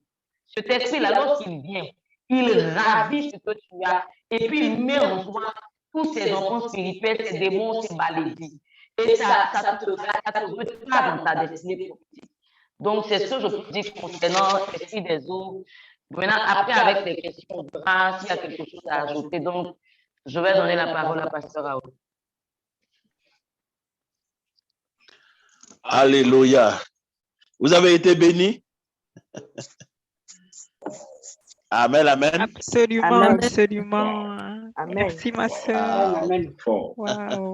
Cet esprit-là, lorsqu'il vient, il ravit ce que tu as et puis il met en toi tous ces enfants spirituels, ces démons, ces maladies. Et ça te retard dans ta destinée prophétique. Donc, c'est ce que je peux dire concernant l'esprit des eaux. Maintenant, après, avec les questions de grâce, il y a quelque chose à ajouter. Donc, je vais donner la parole à Pasteur Raoul. Alléluia. Vous avez été bénis? Amen, amen. Absolument, Amen. absolument. Amen. Merci, ma soeur. Amen. Wow.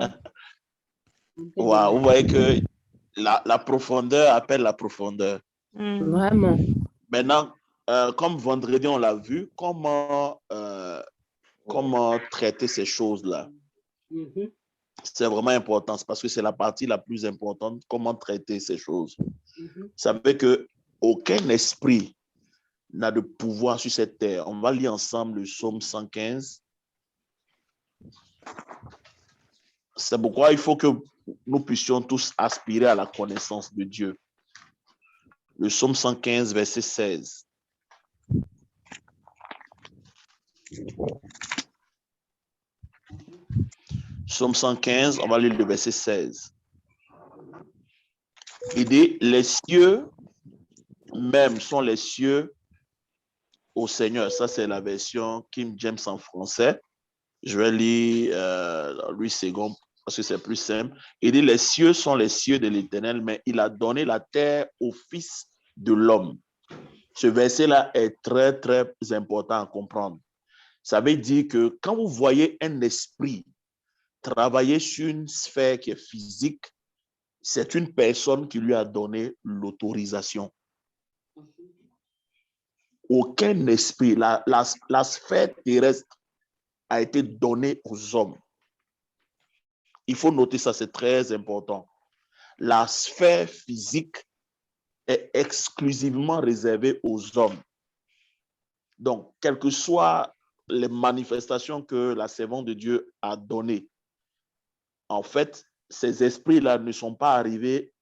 Wow, vous voyez que la profondeur appelle la profondeur. Vraiment. Maintenant, comme vendredi, on l'a vu, comment traiter ces choses-là. C'est vraiment important parce que c'est la partie la plus importante, comment traiter ces choses. Ça veut que aucun esprit n'a de pouvoir sur cette terre. On va lire ensemble le psaume 115. C'est pourquoi il faut que nous puissions tous aspirer à la connaissance de Dieu. Le psaume 115, verset 16. Psaume 115, on va lire le verset 16. Il dit, les cieux même sont les cieux au Seigneur. Ça, c'est la version King James en français. Je vais lire Louis II parce que c'est plus simple. Il dit, les cieux sont les cieux de l'Éternel, mais il a donné la terre au Fils de l'homme. Ce verset-là est très, très important à comprendre. Ça veut dire que quand vous voyez un esprit travailler sur une sphère qui est physique, c'est une personne qui lui a donné l'autorisation. Aucun esprit, la sphère terrestre a été donnée aux hommes. Il faut noter ça, c'est très important. La sphère physique est exclusivement réservée aux hommes. Donc, quelles que soient les manifestations que la servante de Dieu a données, en fait, ces esprits-là ne sont pas arrivés,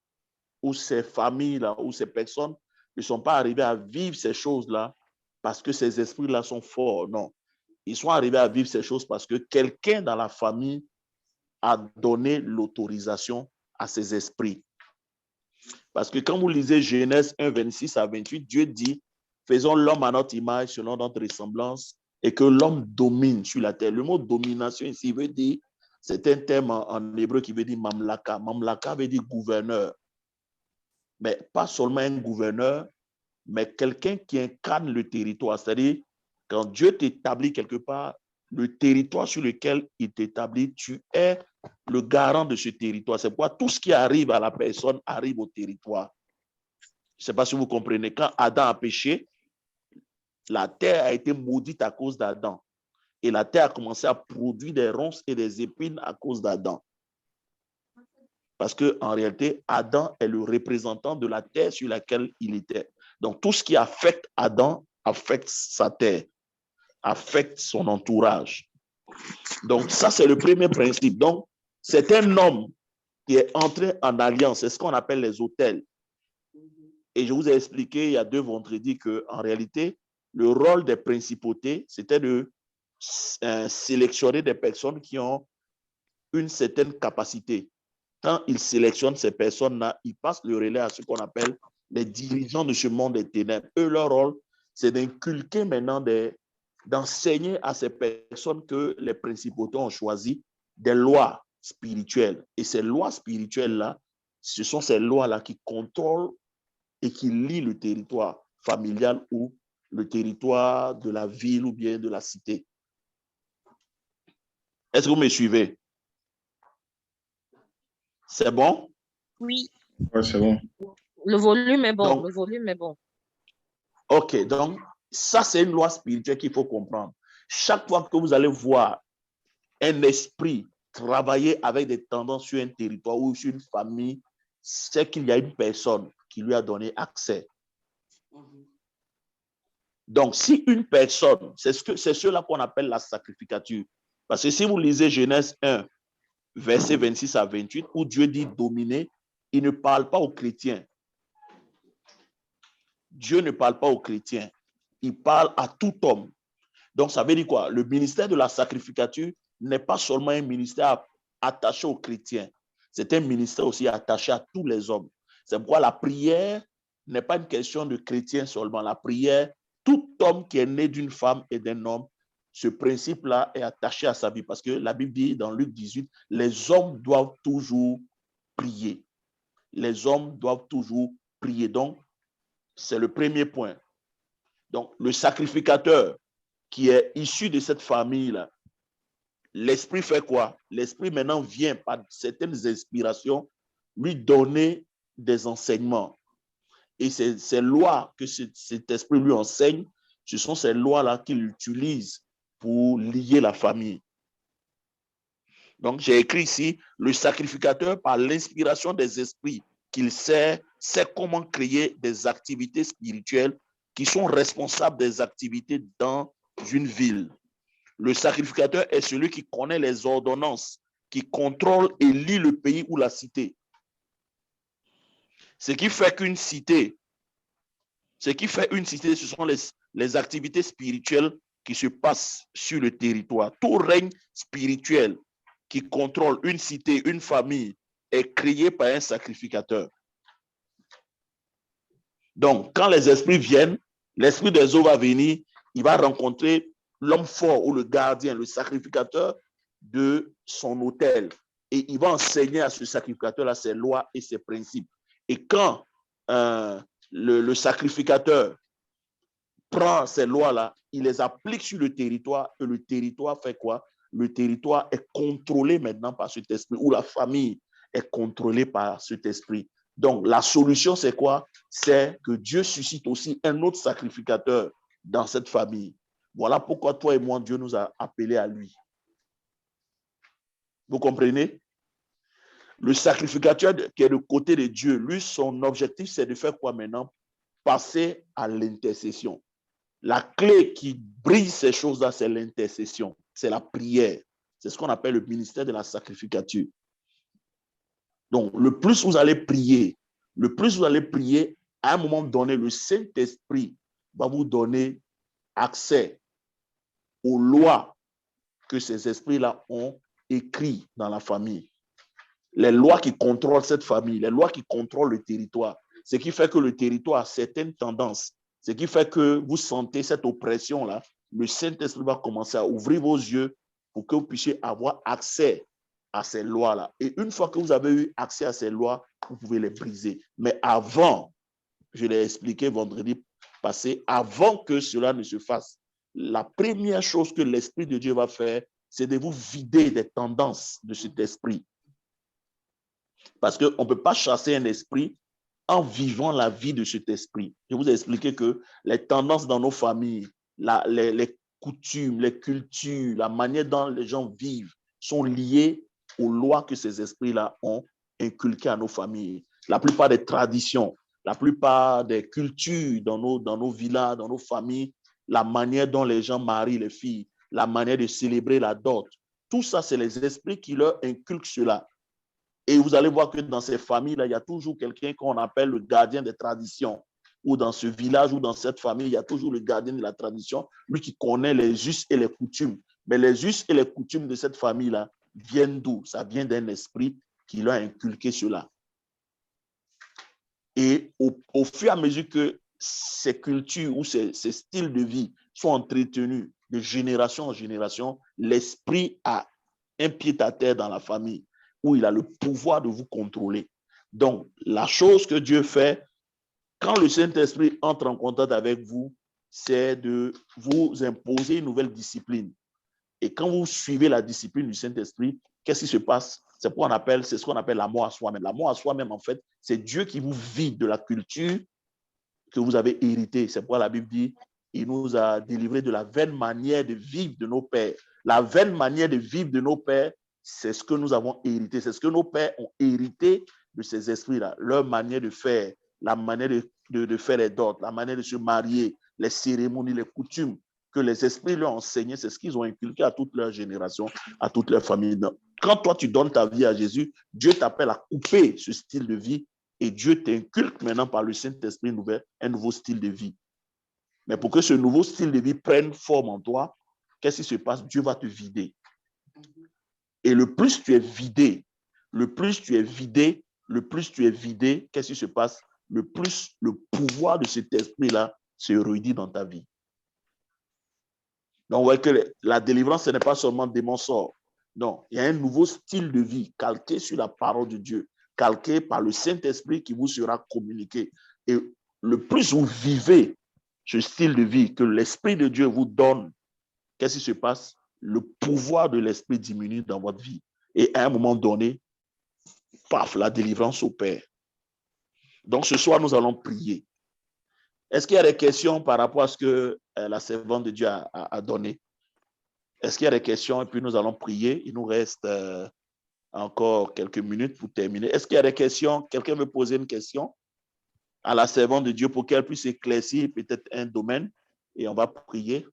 ou ces familles-là, ou ces personnes ne sont pas arrivées à vivre ces choses-là parce que ces esprits-là sont forts. Non. Ils sont arrivés à vivre ces choses parce que quelqu'un dans la famille a donné l'autorisation à ces esprits. Parce que quand vous lisez Genèse 1, 26 à 28, Dieu dit, faisons l'homme à notre image, selon notre ressemblance, et que l'homme domine sur la terre. Le mot domination ici veut dire, c'est un terme en hébreu qui veut dire mamlaka. Mamlaka veut dire gouverneur. Mais pas seulement un gouverneur, mais quelqu'un qui incarne le territoire. C'est-à-dire, quand Dieu t'établit quelque part, le territoire sur lequel il t'établit, tu es le garant de ce territoire. C'est pourquoi tout ce qui arrive à la personne arrive au territoire. Je ne sais pas si vous comprenez. Quand Adam a péché, la terre a été maudite à cause d'Adam. Et la terre a commencé à produire des ronces et des épines à cause d'Adam. Parce qu'en réalité, Adam est le représentant de la terre sur laquelle il était. Donc, tout ce qui affecte Adam affecte sa terre, affecte son entourage. Donc, ça, c'est le premier principe. Donc, c'est un homme qui est entré en alliance. C'est ce qu'on appelle les autels. Et je vous ai expliqué il y a 2 vendredis qu'en réalité, le rôle des principautés, c'était de sélectionner des personnes qui ont une certaine capacité. Quand ils sélectionnent ces personnes-là, ils passent le relais à ce qu'on appelle les dirigeants de ce monde des ténèbres. Eux, leur rôle, c'est d'inculquer maintenant, d'enseigner à ces personnes que les principautés ont choisi des lois spirituelles. Et ces lois spirituelles-là, ce sont ces lois-là qui contrôlent et qui lient le territoire familial ou le territoire de la ville ou bien de la cité. Est-ce que vous me suivez? C'est bon? Oui, Ouais, c'est bon. le volume est bon. Donc, Le volume est bon. OK, donc ça, c'est une loi spirituelle qu'il faut comprendre. Chaque fois que vous allez voir un esprit travailler avec des tendances sur un territoire ou sur une famille, c'est qu'il y a une personne qui lui a donné accès. Donc, si une personne, c'est cela qu'on appelle la sacrificature. Parce que si vous lisez Genèse 1, verset 26 à 28, où Dieu dit dominer, il ne parle pas aux chrétiens. Dieu ne parle pas aux chrétiens. Il parle à tout homme. Donc, ça veut dire quoi? Le ministère de la sacrificature n'est pas seulement un ministère attaché aux chrétiens. C'est un ministère aussi attaché à tous les hommes. C'est pourquoi la prière n'est pas une question de chrétiens seulement. La prière, tout homme qui est né d'une femme et d'un homme, ce principe-là est attaché à sa vie. Parce que la Bible dit dans Luc 18, les hommes doivent toujours prier. Les hommes doivent toujours prier. Donc, c'est le premier point. Donc, le sacrificateur qui est issu de cette famille-là, l'esprit fait quoi? L'esprit maintenant vient par certaines inspirations lui donner des enseignements. Et ces lois que cet esprit lui enseigne, ce sont ces lois-là qu'il utilise pour lier la famille. Donc, j'ai écrit ici, le sacrificateur, par l'inspiration des esprits qu'il sait comment créer des activités spirituelles qui sont responsables des activités dans une ville. Le sacrificateur est celui qui connaît les ordonnances, qui contrôle et lie le pays ou la cité. Ce qui fait une cité, ce sont les activités spirituelles qui se passent sur le territoire. Tout règne spirituel qui contrôle une cité, une famille, est créé par un sacrificateur. Donc, quand les esprits viennent, l'esprit des eaux va venir, il va rencontrer l'homme fort ou le gardien, le sacrificateur de son autel. Et il va enseigner à ce sacrificateur-là ses lois et ses principes. Et quand le sacrificateur prend ces lois-là, il les applique sur le territoire et le territoire fait quoi? Le territoire est contrôlé maintenant par cet esprit ou la famille est contrôlée par cet esprit. Donc, la solution, c'est quoi? C'est que Dieu suscite aussi un autre sacrificateur dans cette famille. Voilà pourquoi toi et moi, Dieu nous a appelés à lui. Vous comprenez? Le sacrificateur qui est du côté de Dieu, lui, son objectif, c'est de faire quoi maintenant? Passer à l'intercession. La clé qui brise ces choses-là, c'est l'intercession, c'est la prière. C'est ce qu'on appelle le ministère de la sacrificature. Donc, le plus vous allez prier, à un moment donné, le Saint-Esprit va vous donner accès aux lois que ces esprits-là ont écrites dans la famille. Les lois qui contrôlent cette famille, les lois qui contrôlent le territoire. Ce qui fait que le territoire a certaines tendances. Ce qui fait que vous sentez cette oppression-là. Le Saint-Esprit va commencer à ouvrir vos yeux pour que vous puissiez avoir accès à ces lois-là. Et une fois que vous avez eu accès à ces lois, vous pouvez les briser. Mais avant, je l'ai expliqué vendredi passé, avant que cela ne se fasse, la première chose que l'Esprit de Dieu va faire, c'est de vous vider des tendances de cet esprit. Parce qu'on ne peut pas chasser un esprit en vivant la vie de cet esprit. Je vous ai expliqué que les tendances dans nos familles, les coutumes, les cultures, la manière dont les gens vivent sont liées aux lois que ces esprits-là ont inculquées à nos familles. La plupart des traditions, la plupart des cultures dans nos villages, dans nos familles, la manière dont les gens marient les filles, la manière de célébrer la dot, tout ça, c'est les esprits qui leur inculquent cela. Et vous allez voir que dans ces familles-là, il y a toujours quelqu'un qu'on appelle le gardien des traditions. Ou dans ce village ou dans cette famille, il y a toujours le gardien de la tradition, lui qui connaît les us et les coutumes. Mais les us et les coutumes de cette famille-là viennent d'où? Ça vient d'un esprit qui leur a inculqué cela. Et au fur et à mesure que ces cultures ou ces styles de vie sont entretenus de génération en génération, l'esprit a un pied à terre dans la famille où il a le pouvoir de vous contrôler. Donc, la chose que Dieu fait, quand le Saint-Esprit entre en contact avec vous, c'est de vous imposer une nouvelle discipline. Et quand vous suivez la discipline du Saint-Esprit, qu'est-ce qui se passe? C'est ce qu'on appelle l'amour à soi-même. L'amour à soi-même, en fait, c'est Dieu qui vous vide de la culture que vous avez héritée. C'est pourquoi la Bible dit, il nous a délivrés de la vaine manière de vivre de nos pères. La vaine manière de vivre de nos pères, c'est ce que nous avons hérité. C'est ce que nos pères ont hérité de ces esprits-là. Leur manière de faire, la manière de faire les dots, la manière de se marier, les cérémonies, les coutumes que les esprits leur ont enseigné, c'est ce qu'ils ont inculqué à toute leur génération, à toute leur famille. Quand toi, tu donnes ta vie à Jésus, Dieu t'appelle à couper ce style de vie et Dieu t'inculque maintenant par le Saint-Esprit un nouveau style de vie. Mais pour que ce nouveau style de vie prenne forme en toi, qu'est-ce qui se passe? Dieu va te vider. Et le plus tu es vidé, qu'est-ce qui se passe? Le plus le pouvoir de cet esprit-là se réunit dans ta vie. Donc, on voit que la délivrance, ce n'est pas seulement démon sort. Non, il y a un nouveau style de vie calqué sur la parole de Dieu, calqué par le Saint-Esprit qui vous sera communiqué. Et le plus vous vivez ce style de vie que l'Esprit de Dieu vous donne, qu'est-ce qui se passe? Le pouvoir de l'Esprit diminue dans votre vie. Et à un moment donné, paf, la délivrance opère. Donc, ce soir, nous allons prier. Est-ce qu'il y a des questions par rapport à ce que la servante de Dieu a donné? Est-ce qu'il y a des questions? Et puis nous allons prier. Il nous reste encore quelques minutes pour terminer. Est-ce qu'il y a des questions? Quelqu'un veut poser une question à la servante de Dieu pour qu'elle puisse éclaircir peut-être un domaine et on va prier.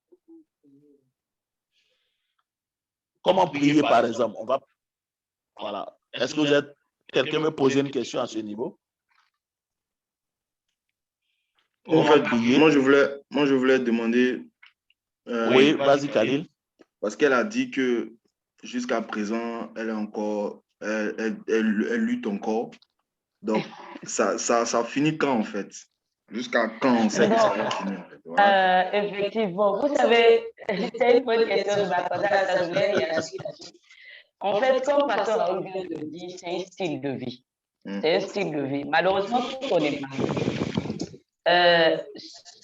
Comment prier, par exemple? Voilà. Est-ce que quelqu'un veut poser une question à ce niveau? En fait, moi, je voulais demander. Oui, vas-y, Khalil. Parce qu'elle a dit que jusqu'à présent, elle lutte encore. Donc, ça finit quand, en fait? Jusqu'à quand on sait que ça va finir, en fait? Voilà. Effectivement, vous savez, c'est une bonne question, je m'attendais à ça, je voulais réagir là-dessus. En fait, comme Pasteur Raoul vient de le dire, c'est un style de vie. C'est un style de vie. Malheureusement, quand on est marié,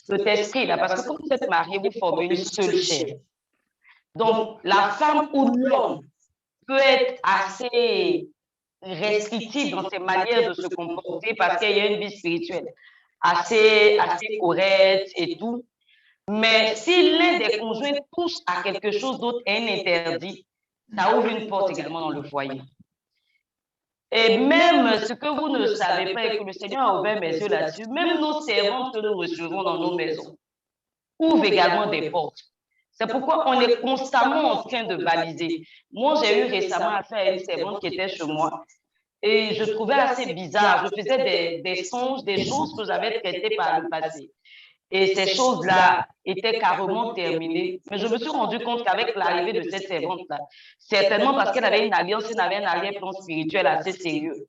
cet esprit-là, parce que quand vous êtes marié, vous formez une seule chair. Donc, la femme ou l'homme peut être assez restrictif dans ses manières de se comporter parce qu'il y a une vie spirituelle assez correcte et tout. Mais si l'un des conjoints touche à quelque chose d'autre et un interdit, ça ouvre une porte également dans le foyer. Et même ce que vous ne savez pas et que le Seigneur a ouvert mes yeux là-dessus, même nos servantes que nous recevons dans nos maisons ouvrent également des portes. C'est pourquoi on est constamment en train de baliser. Moi, j'ai eu récemment affaire à une servante qui était chez moi et je trouvais assez bizarre. Je faisais des songes, des choses que j'avais traitées par le passé. Et ces choses-là étaient carrément terminées. Mais je me suis rendu compte qu'avec l'arrivée de cette servante-là, certainement parce qu'elle avait une alliance, elle avait un arrière-plan spirituel assez sérieux,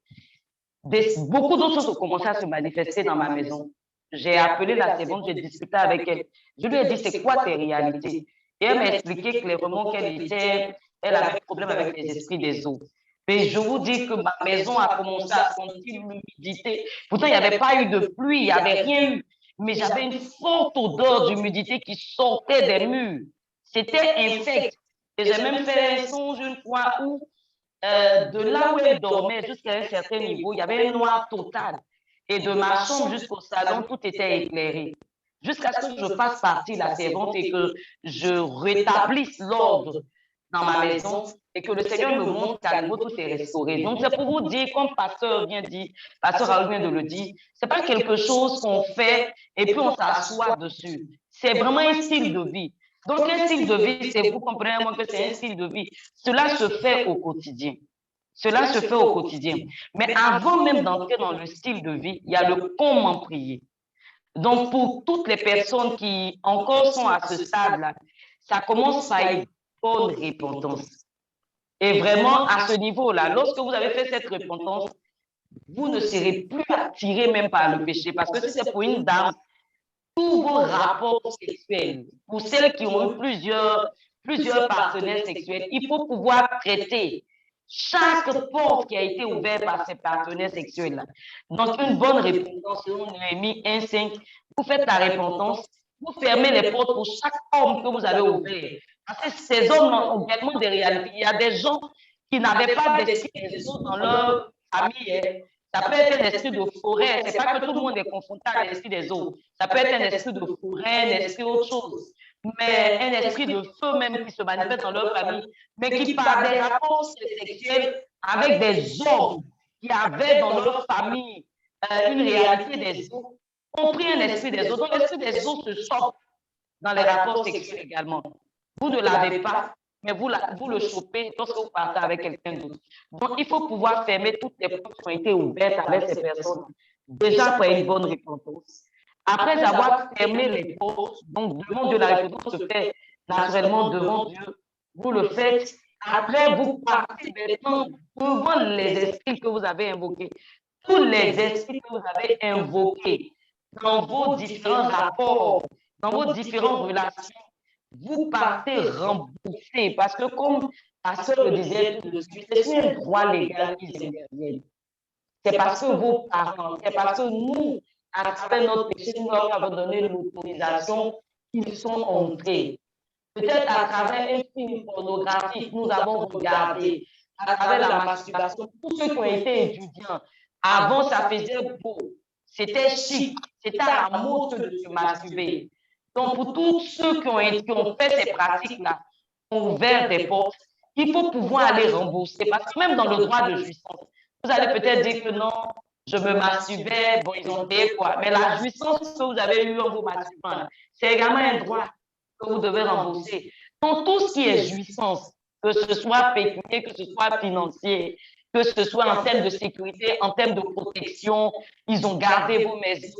beaucoup d'autres choses ont commencé à se manifester dans ma maison. J'ai appelé la servante, j'ai discuté avec elle. Je lui ai dit, c'est quoi tes réalités? Et elle m'a expliqué clairement elle avait un problème avec les esprits des eaux. Mais je vous dis que ma maison a commencé à sentir l'humidité. Pourtant, il n'y avait pas eu de pluie, il n'y avait rien eu. Mais j'avais une forte odeur d'humidité qui sortait des murs. C'était infect. Et j'ai même fait un songe une fois où, de là où elle dormait jusqu'à un certain niveau, il y avait un noir total. Et de ma chambre jusqu'au salon, tout était éclairé. jusqu'à ce que je fasse partie de la servante et que je rétablisse l'ordre dans ma maison et que le Seigneur me montre qu'à nouveau tout est restauré. Donc, c'est pour vous dire, comme Pasteur Raoul vient de le dire, c'est pas quelque chose qu'on fait et puis on s'assoit dessus. C'est vraiment un style de vie. Donc, un style de vie, c'est, vous comprenez moi que c'est un style de vie. Cela se fait au quotidien. Cela se fait au quotidien. Mais avant même d'entrer dans le style de vie, il y a le comment prier. Donc, pour toutes les personnes qui encore sont à ce stade-là, ça commence par une bonne repentance. Et vraiment, à ce niveau-là, lorsque vous avez fait cette repentance, vous ne serez plus attiré même par le péché. Parce que si c'est pour une dame, tous vos rapports sexuels, pour celles qui ont eu plusieurs partenaires sexuels, il faut pouvoir traiter chaque porte qui a été ouverte par ces partenaires sexuels-là. Donc, une bonne repentance, selon Néhémie 1:5, vous faites la repentance, vous fermez les portes pour chaque homme que vous avez ouvert. Parce que ces hommes ont également des réalités. Il y a des gens qui n'avaient pas d'esprit des autres dans leur famille. Ça peut être un esprit de forêt. C'est pas que tout le monde est confronté à l'esprit des autres. Ça peut être un esprit de forêt, un esprit autre chose. Mais un esprit de feu même qui se manifeste dans leur famille, mais qui par des rapports sexuels avec des hommes qui avaient dans leur famille une réalité des autres, ont pris un esprit des autres. Donc l'esprit des autres se sort dans les rapports sexuels également. Vous ne l'avez pas, mais vous le chopez lorsque vous partez avec quelqu'un d'autre. Donc, il faut pouvoir fermer toutes les portes qui ont été ouvertes avec ces personnes, déjà pour une bonne repentance. Après avoir fermé les portes, donc devant Dieu, la repentance se fait naturellement devant Dieu, vous le faites. Après, vous partez maintenant devant les esprits que vous avez invoqués. Tous les esprits que vous avez invoqués dans vos différents rapports, dans vos différentes relations, vous partez remboursé parce que comme Pasteur le disait tout de suite, c'est un droit légal qui s'intervient. C'est parce que vos parents, c'est parce que nous, à travers notre péché, nous leur avons donné l'autorisation qu'ils sont entrés. Peut-être à travers un film pornographique, nous avons regardé, à travers la masturbation, tous ceux qui ont été étudiants, avant ça faisait beau, c'était chic, c'était à la mode de se masturber. Donc, pour tous ceux qui ont fait ces pratiques-là, ont ouvert des portes, il faut pouvoir aller rembourser. Parce que même dans le droit de jouissance, vous allez peut-être dire que non, je me masturbais, bon, ils ont payé quoi. Mais la jouissance que vous avez eue en vous masturbant, c'est également un droit que vous devez rembourser. Donc, tout ce qui est jouissance, que ce soit pécuniaire, que ce soit financier, que ce soit en termes de sécurité, en termes de protection, ils ont gardé vos maisons,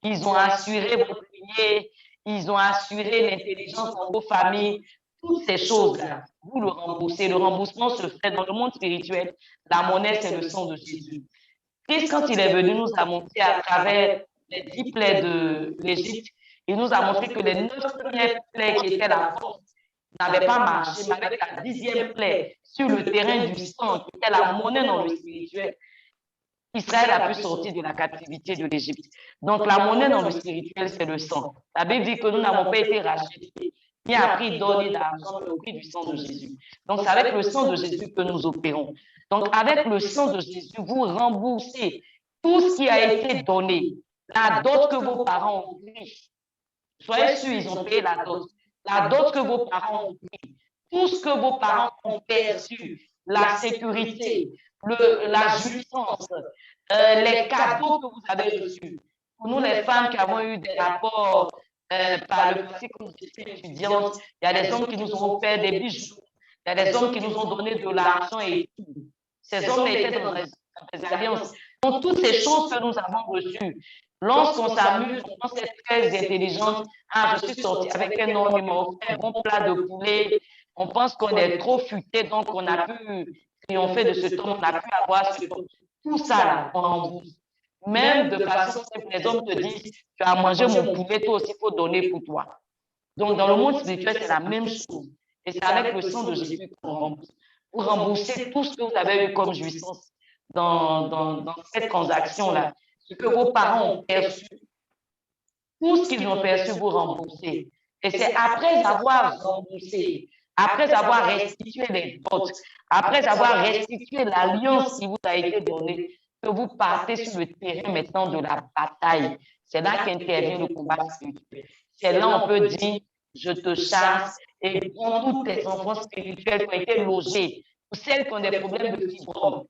ils ont assuré vos piliers, ils ont assuré l'intelligence dans vos familles, toutes ces choses-là, vous le remboursez. Le remboursement se fait dans le monde spirituel. La monnaie, c'est le sang de Jésus. Christ, quand il est venu, nous a montré à travers les 10 plaies de l'Égypte, il nous a montré que les 9 premières plaies qui étaient la force n'avaient pas marché, mais avec la 10e plaie sur le terrain du sang, qui était la monnaie dans le spirituel, Israël a pu sortir de la captivité de l'Égypte. Donc, la monnaie dans le spirituel, c'est le sang. La Bible dit que nous n'avons pas été rachetés, ni à prix d'or ni d'argent, mais au prix du sang de Jésus. Donc, c'est avec le sang de Jésus que nous opérons. Donc, avec le sang de Jésus, vous remboursez tout ce qui a été donné, la dot que vos parents ont pris. Soyez sûrs, ils ont payé la dot. La dot que vos parents ont pris, tout ce que vos parents ont perçu, la sécurité, la jouissance, les cadeaux que vous avez reçus. Pour nous, les femmes qui avons eu des rapports par le passé comme étudiantes, il y a des hommes qui nous ont fait des bijoux, il y a des hommes qui nous ont donné de l'argent et tout. Ces hommes étaient dans des alliances. Donc, toutes ces choses que nous avons reçues, lorsqu'on s'amuse, on pense être très intelligente. Ah, je suis sortie avec un homme, il m'a offert un bon plat de poulet. On pense qu'on est trop futé, donc on a pu triompher de ce temps, on a pu avoir ce temps. Tout ça, là, on rembourse. Même de façon simple, les hommes te disent, tu as mangé mon poulet, toi aussi, il faut donner pour toi. Donc, dans le monde spirituel, c'est la même chose. Et c'est avec le sang de Jésus qu'on rembourse. Vous remboursez tout ce que vous avez eu comme jouissance dans cette transaction-là. Ce que vos parents ont perçu, tout ce qu'ils ont perçu, vous remboursez. Et c'est après avoir remboursé, après avoir restitué les votes, après avoir restitué l'alliance qui vous a été donnée, que vous partez sur le terrain maintenant de la bataille. C'est là qu'intervient le combat spirituel. C'est là on peut dire, je te chasse et prends tous tes enfants spirituels qui ont été logés, ou celles qui ont des problèmes de fibrome,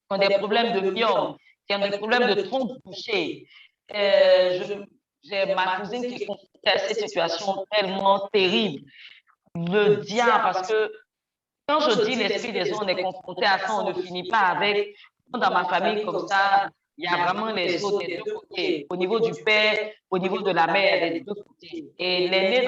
qui ont des problèmes de myome, qui ont des problèmes de tronc bouché. J'ai ma cousine qui est confrontée à cette situation tellement terrible. Le diable, parce que quand je dis l'esprit des eaux, on est confronté à ça, on ne finit pas avec. Dans ma famille, comme ça, il y a vraiment les eaux des deux côtés. Au niveau du père, au niveau de la mère, des deux côtés. Et l'aîné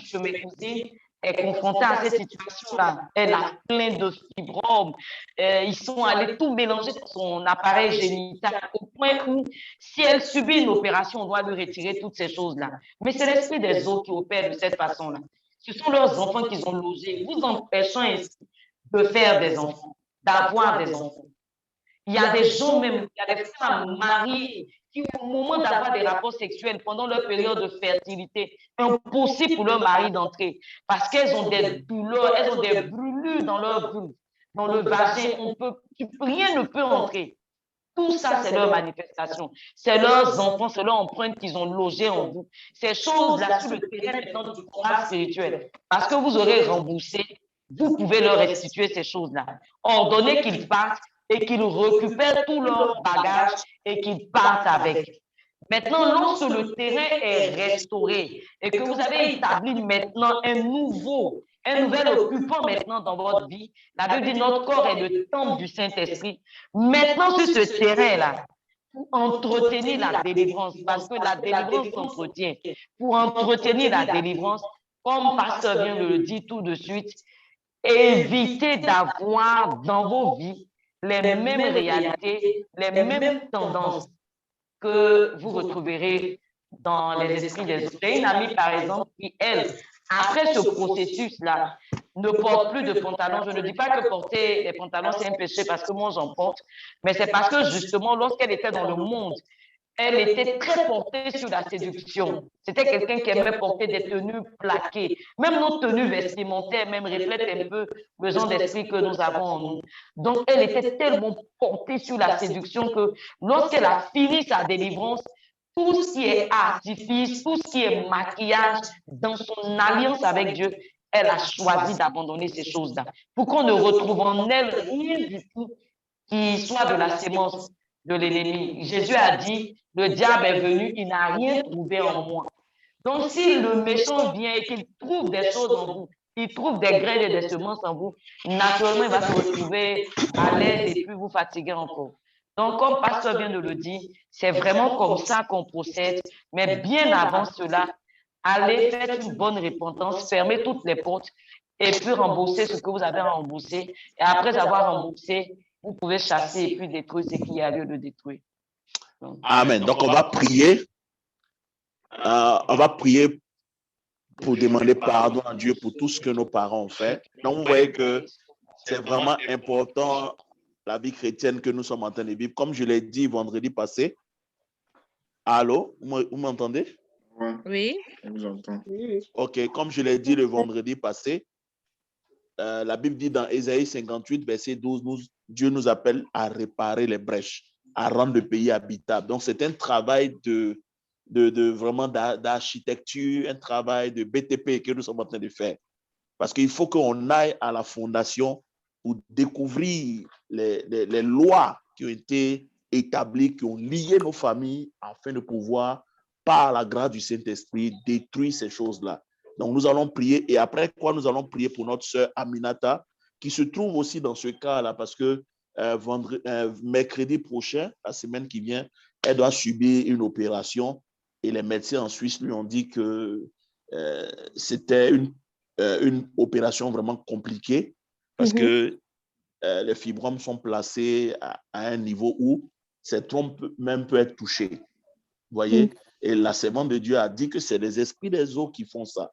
chez mes cousines est confrontée à cette situation-là. Elle a plein de fibromes. Ils sont allés tout mélanger dans son appareil génital au point où, si elle subit une opération, on doit lui retirer toutes ces choses-là. Mais c'est l'esprit des eaux qui opère de cette façon-là. Ce sont leurs enfants qu'ils ont logés, vous empêchant ainsi de faire des enfants, d'avoir des enfants. Il y a des gens même, il y a des femmes mariées qui, au moment d'avoir des rapports sexuels pendant leur période de fertilité, impossible pour leur mari d'entrer parce qu'elles ont des douleurs, elles ont des brûlures dans leur vulve, dans le vagin, rien ne peut entrer. Tout ça, c'est leur manifestation. C'est leurs enfants, c'est leur empreinte qu'ils ont logée en vous. Ces choses-là sur le terrain maintenant du combat spirituel. Parce que vous aurez remboursé, vous pouvez leur restituer ces choses-là. Ordonnez qu'ils partent et qu'ils récupèrent tout leur bagage et qu'ils partent avec. Maintenant, lorsque le terrain est restauré et que vous avez établi maintenant un nouvel occupant maintenant dans votre vie, la Bible dit notre corps est le temple du Saint-Esprit. Maintenant, sur ce terrain-là, pour entretenir la délivrance, parce que la délivrance s'entretient, pour entretenir la délivrance, comme Pasteur vient de le dire tout de suite, évitez d'avoir dans vos vies les mêmes réalités, les mêmes tendances que vous retrouverez dans les esprits des autres. J'ai une amie, par exemple, qui, elle, après ce processus-là, ne porte plus de pantalons. Je ne dis pas que porter des pantalons, c'est un péché parce que moi, j'en porte, mais c'est parce que, justement, lorsqu'elle était dans le monde, elle était très portée sur la séduction. C'était quelqu'un qui aimait porter des tenues plaquées. Même nos tenues vestimentaires même reflètent un peu le genre d'esprit que nous avons en nous. Donc, elle était tellement portée sur la séduction que lorsqu'elle a fini sa délivrance, tout ce qui est artifice, tout ce qui est maquillage, dans son alliance avec Dieu, elle a choisi d'abandonner ces choses-là pour qu'on ne retrouve en elle rien du tout qui soit de la sémence de l'ennemi. Jésus a dit, le diable est venu, il n'a rien trouvé en moi. Donc, si le méchant vient et qu'il trouve des choses en vous, il trouve des graines et des semences en vous, naturellement, il va se retrouver à l'aise et puis vous fatiguer encore. Donc, comme Pasteur vient de le dire, c'est vraiment comme ça qu'on procède. Mais bien avant cela, allez faire une bonne repentance, fermez toutes les portes et puis rembourser ce que vous avez remboursé. Et après avoir remboursé, vous pouvez chasser et puis détruire ce qu'il y a lieu de détruire. Donc, Amen. Donc, on va prier. On va prier pour demander pardon à Dieu pour tout ce que nos parents ont fait. Donc, vous voyez que c'est vraiment important, la vie chrétienne que nous sommes en train de vivre. Comme je l'ai dit vendredi passé. Allô? Vous m'entendez? Oui. On vous entend. OK. Comme je l'ai dit le vendredi passé, la Bible dit dans Ésaïe 58, verset 12, Dieu nous appelle à réparer les brèches, à rendre le pays habitable. Donc, c'est un travail de vraiment d'architecture, un travail de BTP que nous sommes en train de faire. Parce qu'il faut qu'on aille à la fondation pour découvrir les lois qui ont été établies, qui ont lié nos familles afin de pouvoir, par la grâce du Saint-Esprit, détruire ces choses-là. Donc, nous allons prier et après quoi, nous allons prier pour notre sœur Aminata qui se trouve aussi dans ce cas-là parce que mercredi prochain, la semaine qui vient, elle doit subir une opération et les médecins en Suisse lui ont dit que c'était une opération vraiment compliquée parce que les fibromes sont placés à un niveau où ces trompes même peuvent être touchées. Vous voyez? Et la servante de Dieu a dit que c'est les esprits des eaux qui font ça.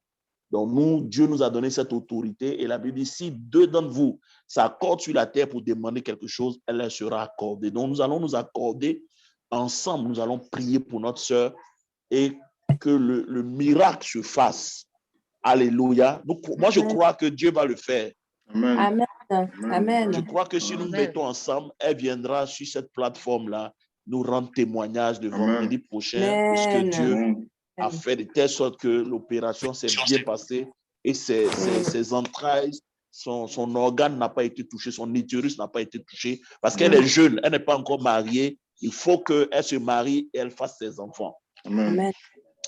Donc, Dieu nous a donné cette autorité et la Bible dit, si deux d'entre vous s'accordent sur la terre pour demander quelque chose, elle leur sera accordée. Donc, nous allons nous accorder ensemble, nous allons prier pour notre sœur et que le miracle se fasse. Alléluia. Donc, moi, je crois que Dieu va le faire. Amen. Amen. Je crois que si nous Amen. mettons ensemble, elle viendra sur cette plateforme-là nous rendre témoignage de vendredi prochain de ce que Amen. Dieu Amen. a fait de telle sorte que l'opération s'est bien passée et ses entrailles, son organe n'a pas été touché, son utérus n'a pas été touché parce qu'elle est jeune, elle n'est pas encore mariée. Il faut qu'elle se marie et elle fasse ses enfants. Amen. Amen.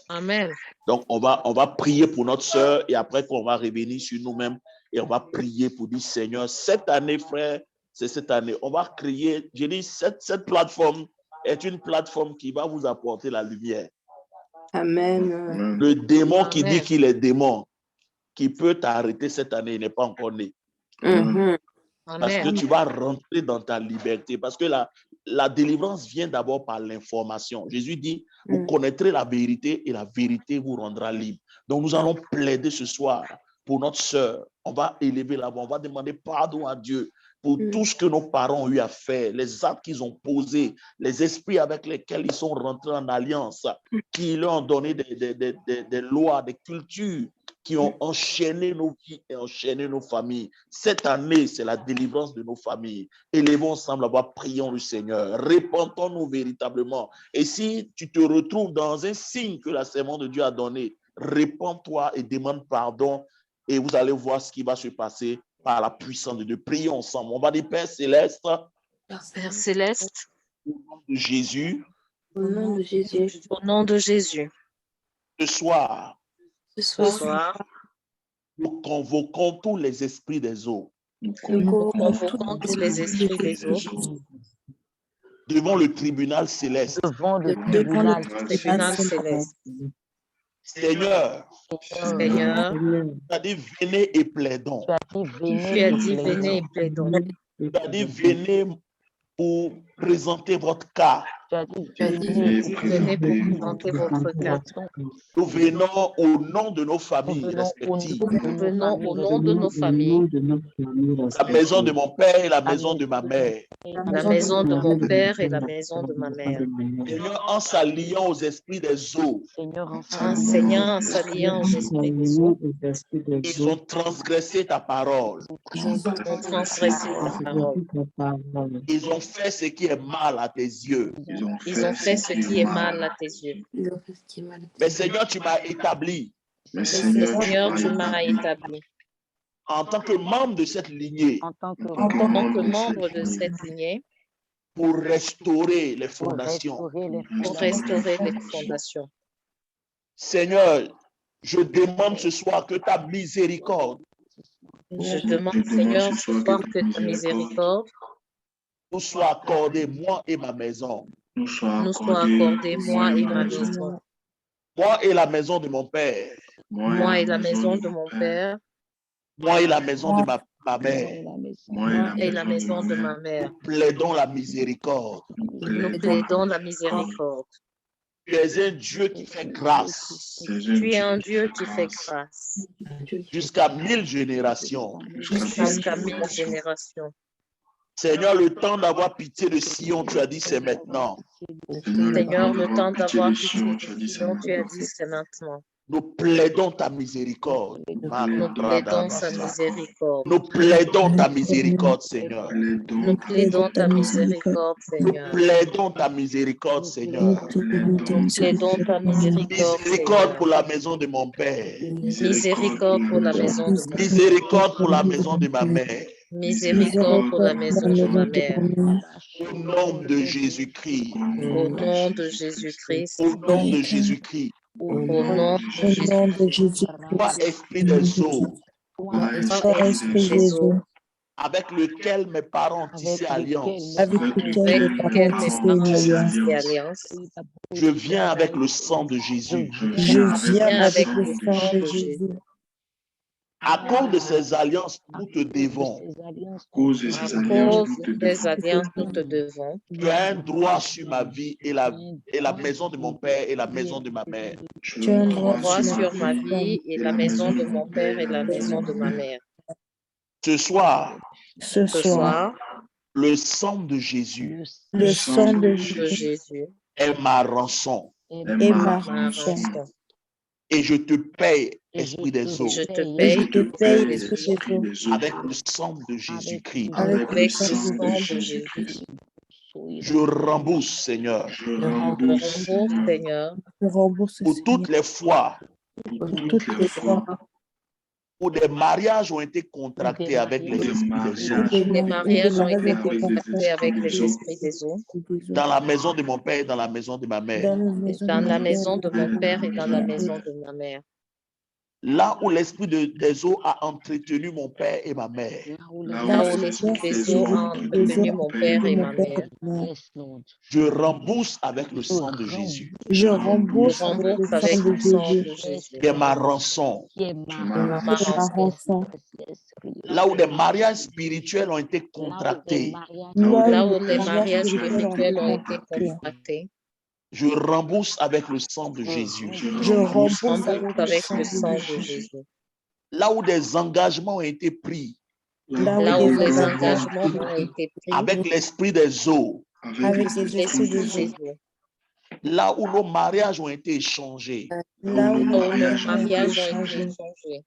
Amen. Donc, on va prier pour notre sœur et après qu'on va revenir sur nous-mêmes et on va prier pour dire, Seigneur, cette année, frère, c'est cette année. On va créer, je dis, cette plateforme est une plateforme qui va vous apporter la lumière. Amen. Amen. Le démon qui Amen. dit qu'il est démon, qui peut t'arrêter cette année, il n'est pas encore né. Mhm. Parce que Amen. tu vas rentrer dans ta liberté. Parce que la délivrance vient d'abord par l'information. Jésus dit, vous connaîtrez la vérité et la vérité vous rendra libre. Donc, nous allons plaider ce soir pour notre sœur. On va élever la voix, on va demander pardon à Dieu pour tout ce que nos parents ont eu à faire, les actes qu'ils ont posés, les esprits avec lesquels ils sont rentrés en alliance, qui leur ont donné des lois, des cultures, qui ont enchaîné nos vies et enchaîné nos familles. Cette année, c'est la délivrance de nos familles. Élevons ensemble la voix, prions le Seigneur. Répentons-nous véritablement. Et si tu te retrouves dans un signe que la servante de Dieu a donné, répands-toi et demande pardon et vous allez voir ce qui va se passer par la puissance de Dieu. Prions ensemble. On va dire, Père Céleste, Père Céleste, au nom de Jésus, Au nom de Jésus, au nom de Jésus, ce soir, ce ce soir, soir, nous convoquons tous les esprits des eaux Nous nous convoquons tous les esprits des eaux devant le tribunal céleste. Devant le devant le tribunal tribunal céleste. Seigneur, Seigneur, tu as dit, venez et plaidons. tu as dit, venez et plaidons. Tu as dit, venez pour présenter votre cas. Tu as dit, Tu as dit, Venez pour présenter votre cas. Nous venons au nom de nos familles venons au respectives. Nous venons au nom de nos familles, La maison de mon père et la maison de ma mère. la maison de mon père et la maison de ma mère. Seigneur, en s'alliant aux esprits des eaux, Seigneur, Enseignant en s'alliant aux esprits des eaux, ils ont transgressé ta parole. ils ont transgressé ta parole. Ils ont fait ce qui est mal à tes yeux. Ils ont Ils ont fait ce qui est mal à tes yeux. ils ont fait ce qui est mal. Mais Seigneur, tu m'as établi Mais Seigneur, tu m'as établi en tant que membre de cette lignée en tant que en tant que membre de cette lignée pour restaurer les fondations. pour restaurer les fondations. Seigneur, je demande ce soir que ta miséricorde Je demande, Seigneur, ce soir que ta miséricorde nous soit accordée, moi et ma maison. nous soit nous soit accordée, moi et ma maison. Moi et la maison de mon père. Moi et la maison de mon père. Moi et la maison de ma mère. Moi et la maison de ma mère. Plaidons la miséricorde. Nous plaidons la miséricorde. Tu es un Dieu qui fait grâce Tu es un Dieu qui fait grâce jusqu'à 1000 générations. jusqu'à 1000 générations. Seigneur, le temps d'avoir pitié de Sion, tu as dit, c'est maintenant. Seigneur, le temps d'avoir pitié de Sion, tu as dit, c'est maintenant. Nous plaidons ta miséricorde. Nous plaidons sa miséricorde. Nous plaidons ta miséricorde, Seigneur. Nous plaidons ta miséricorde, Nous Seigneur. plaidons ta miséricorde, Seigneur. Nous plaidons ta miséricorde, Miséricorde Seigneur. pour la maison de mon père. Miséricorde pour la maison de ma mère. Miséricorde pour la maison de ma mère. Miséricorde pour la maison de ma mère. Au nom de Jésus-Christ. Au nom de Jésus-Christ. Au nom de Jésus-Christ. Au nom de Jésus. Toi, esprit des eaux, Esprit des eaux, avec lequel mes parents ont tissé alliance, avec lequel mes parents ont tissé alliance, je viens avec le sang de Jésus. je viens avec le sang de Jésus. À cause de ces alliances, nous te devons. À cause de À ces cause alliances, des alliances, nous te devons. Tu as un droit sur ma vie et la maison de mon père et la maison de ma mère. tu as un Droit sur ma vie et la maison de mon père et la maison de ma mère. Ce soir, Ce soir, le sang de Jésus Le sang de de Jésus Jésus est ma rançon. est ma ma rançon. rançon. Et je te paye, esprit des eaux, Je te Et paye, je te paye, esprit esprit des eaux, avec le sang de Jésus-Christ. avec le avec le sang de sang de Jésus-Christ. Jésus. Je rembourse, Seigneur, Je Je rembourse, rembourse, Seigneur, Je rembourse, pour Seigneur, toutes les fois pour pour toutes les fois où des mariages ont été contractés avec où les des esprits des eaux, mariages les mariages ont été avec les contractés avec esprits des les eaux, esprits des eaux, dans la maison de mon père et dans la maison de ma mère. dans la maison dans de la mon maison de mon dans père la et dans maison la de mon maison père. de ma mère. Là où l'esprit des eaux a entretenu mon père et ma mère, Là où l'esprit des eaux a entretenu mon père et ma mère, je rembourse avec le sang de Jésus, Je je rembourse rembourse le avec sang de le sang Jésus, de Jésus. qui est ma rançon. Tu m'as Ma ma rançon. rançon. Là où des mariages spirituels ont été contractés, Là où les les mariages spirituels ont été contractés, contractés, je rembourse avec le sang de Jésus. je rembourse rembourse avec avec le sang de Jésus. Là où des engagements ont été pris Là où les engagements ont été pris avec l'esprit des eaux, avec les l'esprit esprits des des eaux. eaux. là où nos mariages ont été échangés, Là où Là où nos nos mariages mariages ont ont été été échangés.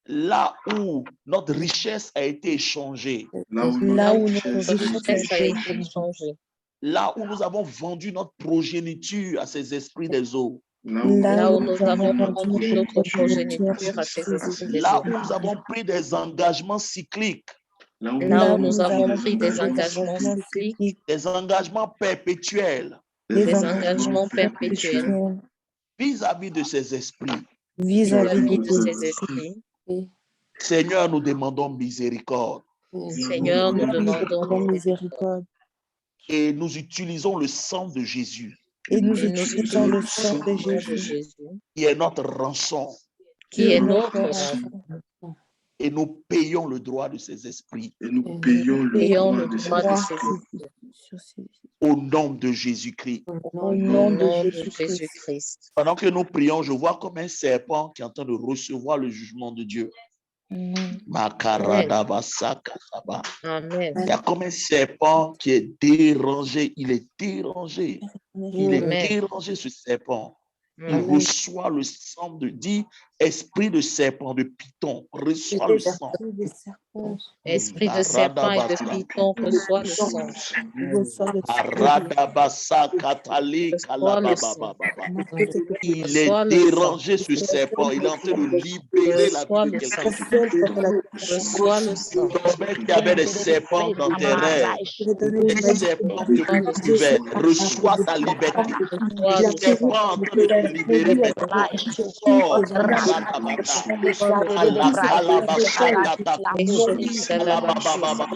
là où notre richesse a été échangée, là où Là où notre notre richesse a été richesse échangée. là où nous avons vendu notre progéniture à ces esprits des eaux, Là où nous avons vendu notre progéniture à ces esprits des là eaux. où nous avons pris des engagements cycliques, Là où nous avons pris des engagements cycliques, des engagements perpétuels des engagements perpétuels vis-à-vis de ces esprits. vis-à-vis de ces esprits. Seigneur, nous demandons miséricorde Seigneur, nous demandons miséricorde et nous utilisons le sang de Jésus, et nous et nous utilisons le utilisons sang de le sang de Jésus Jésus, qui est notre rançon, qui est notre rançon. et nous payons le droit de ces esprits et nous payons le Payons droit le de droit de ces ces esprits. esprits. au nom de Jésus-Christ. Au Au nom de nom de Jésus-Christ. Jésus-Christ. Pendant que nous prions, je vois comme un serpent qui est en train de recevoir le jugement de Dieu. Makaradabasakasaba. Amen. Il y a comme un serpent qui est dérangé. Il est dérangé. Il est Amen. dérangé, ce serpent. Il Amen. reçoit le sang de dit esprit de serpent, de python, reçoit le sang. Esprit de serpent et de python, reçoit le sang. Aradabasa katali Reçoit le sang. kalababababa. Il est Reçois le sang. dérangé, ce serpent. Il est en train de libérer la Reçois vie de le sang. quelqu'un. Reçois le sang. Tombait qu'il y avait des serpents dans tes rêves. Les serpents te couverts. Reçois ta liberté. Reçois Les le sang. serpents en train de te libérer maintenant. Oh, karadabata. Alakalabasakatata. Kalababababababa.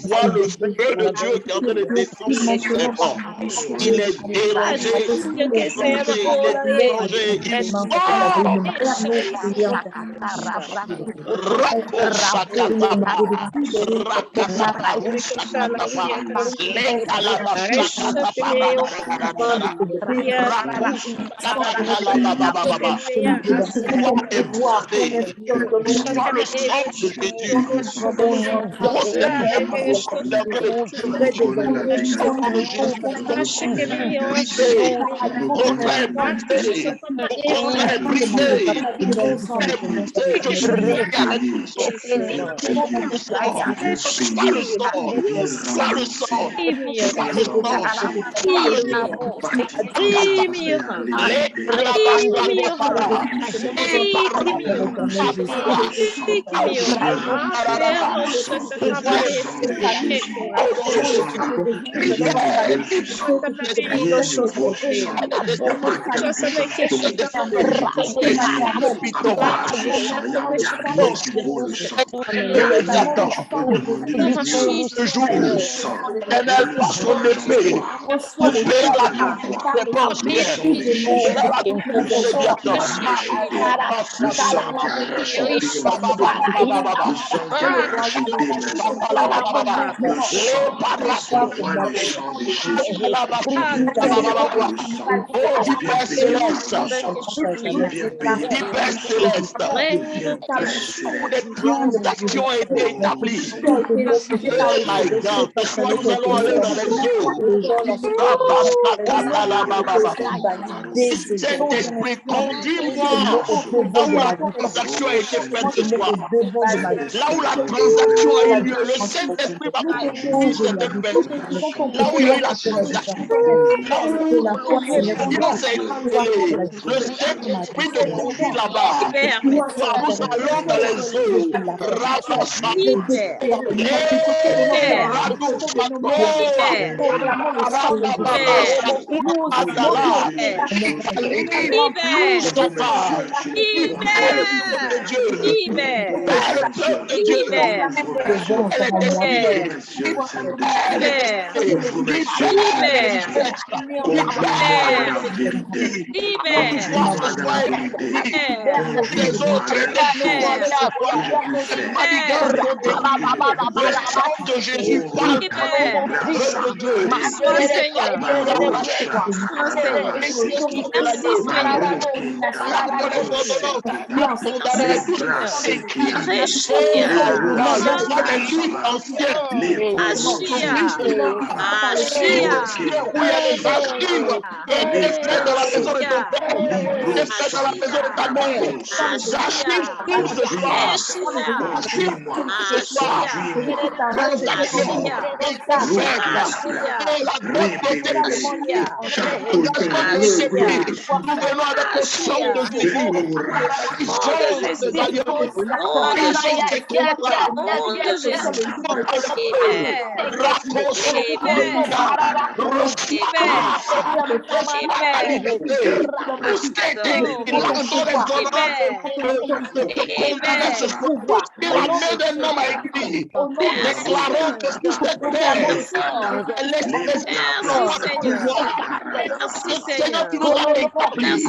Vois le feu de Dieu qui est en train de descendre sur ce serpent. Il est dérangé, il est dérangé, il est dérangé. Il sort. Rako sakatapa, rakatapa, rusakatapa, lekalaba sakatapa, raku sakatapa, sois ébranlé, sois le sang de Jésus. Oh Seigneur, il est en train de le sang de Jésus. Brisé, mon contrat est brisé, mon contrat est brisé. Je suis payé avec le sang. Reçois le sang. Reçois le sang. Reçois le sang. Reçois le sang. Reçois le sang. Les calabasakapara. Et parapara. Reçois le sang de Jésus. Ce jour, elle passe son épée, coupée à la Père céleste, où des transactions ont été établies. Oh my God, ce soir nous allons aller dans les eaux Saint-Esprit, conduis-moi là où la transaction a été faite ce soir. Là où la transaction a eu lieu, le Saint-Esprit va conduire certaines personnes. Là où il y a eu la transaction, là où l'obéissance a été révélée, le Saint-Esprit te conduit là-bas. Nous allons dans les eaux. De Jésus parle de Dieu. Déclarons que sur cette terre, Seigneur, tu nous as établis.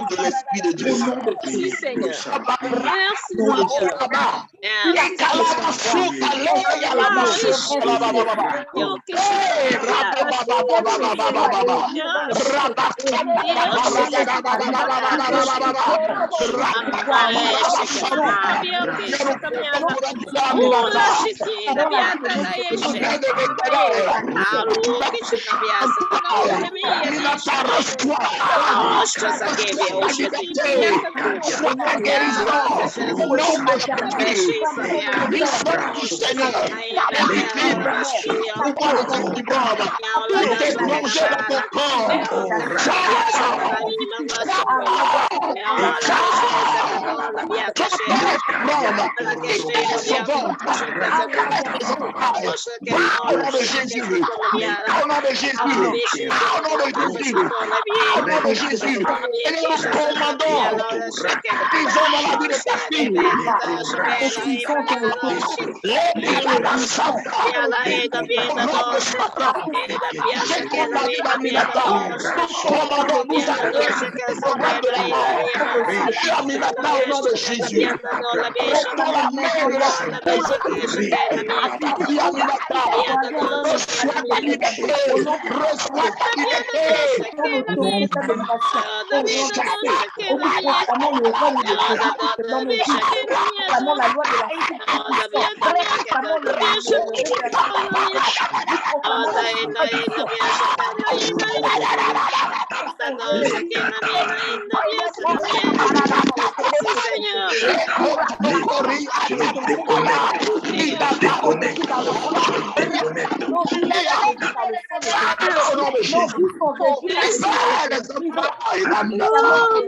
De l'Esprit de Dieu.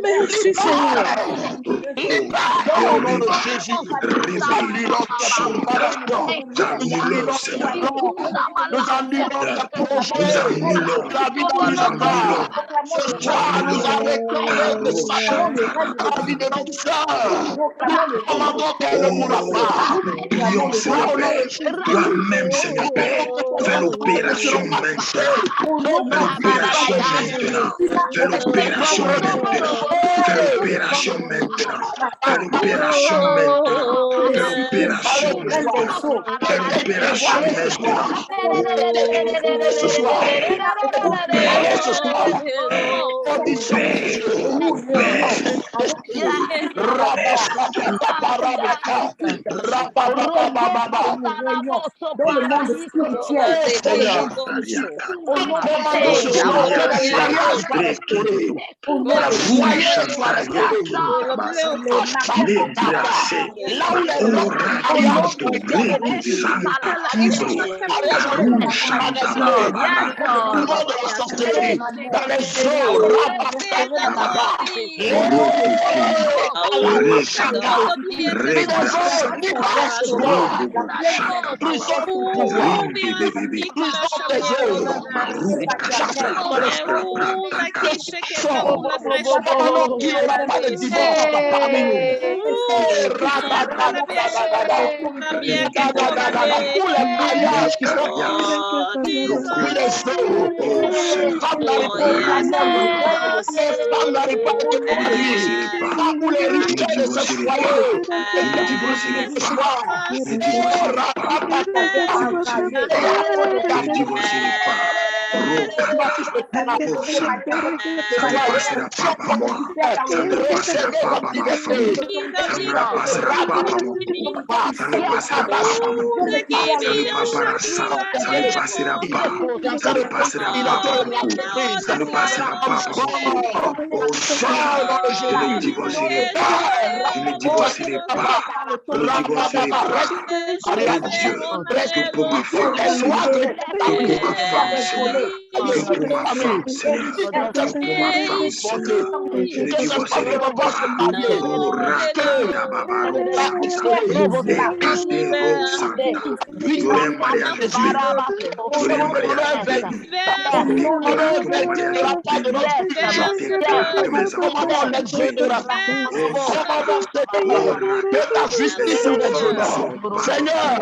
Merci Seigneur. Libère au nom de Jésus. Nous annulons tes préparations. Nous annulons, Seigneur. Nous annulons tes projets. La vie de notre ce soir, nous arrêtons de sacrifier la vie de notre soeur. Nous commandons qu'elle ne mourra pas. Prions, Seigneur Père. Toi-même, Seigneur Père, fais l'opération maintenant. Fais l'opération maintenant. Fais l'opération maintenant. Fais l'opération maintenant. Fais l'opération maintenant. Fais l'opération maintenant. Fais l'opération maintenant. Ce soir, ce soir, dans le monde spirituel. Seigneur,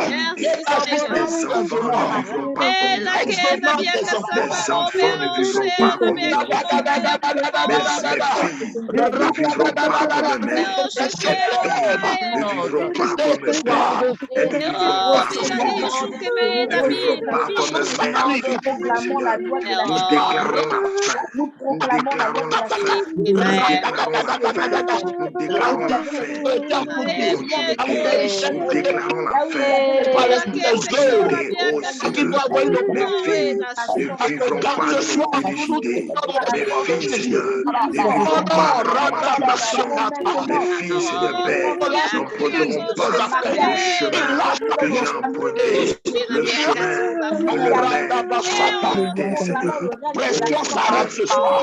pression s'arrête ce soir.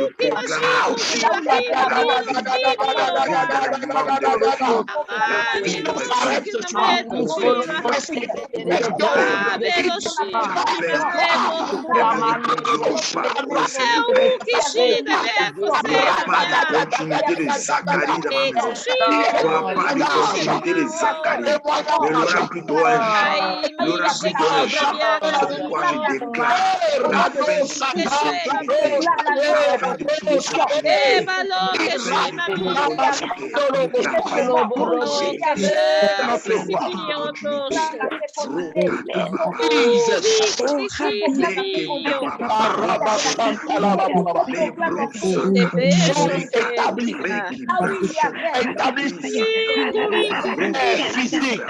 Physique,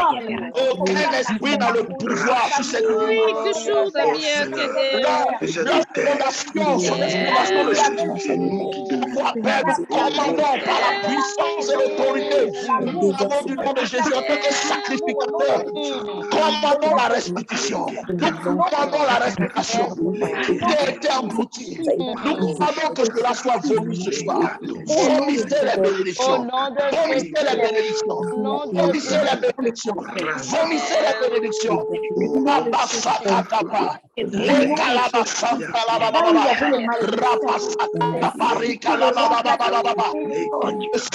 aucun esprit dans le pouvoir sur cette commandons par la puissance et l'autorité du nom de Jésus en tant que sacrificateur, commandons la restitution, nous commandons la respiration, été engloutis. Nous commandons que cela soit vomi ce soir. Vomissez les bénédictions. Vomissez les bénédictions. Vomissez les bénédictions. Vomissez les bénédictions. Rabasakatapa.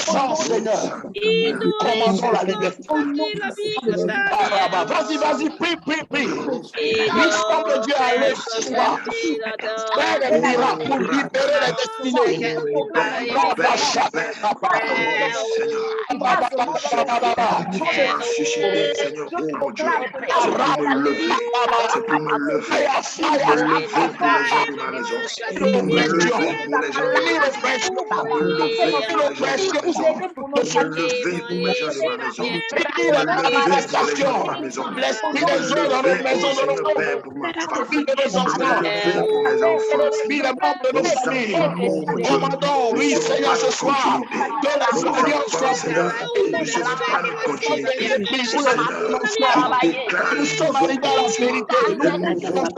Sans Seigneur, nous commandons la liberté. Vas-y, prie. L'histoire de Dieu a le soir. Faire des miracles pour libérer les destinées. Seigneur, oh mon Dieu, c'est pour me lever pour les gens de ma maison, pour me lever pour les gens de ma maison, pour me lever pour les gens de ma maison, pour me lever pour les gens de ma maison, pour me lever pour les gens de ma maison, pour me lever, oh Seigneur Père, pour ma femme, pour me lever pour mes enfants, les membres de nos familles. Commandons, oui Seigneur, ce soir, que la alliance soit Seigneur, ne se fait pas une continuité, Seigneur, nous sommes arrivés à la vérité. Nous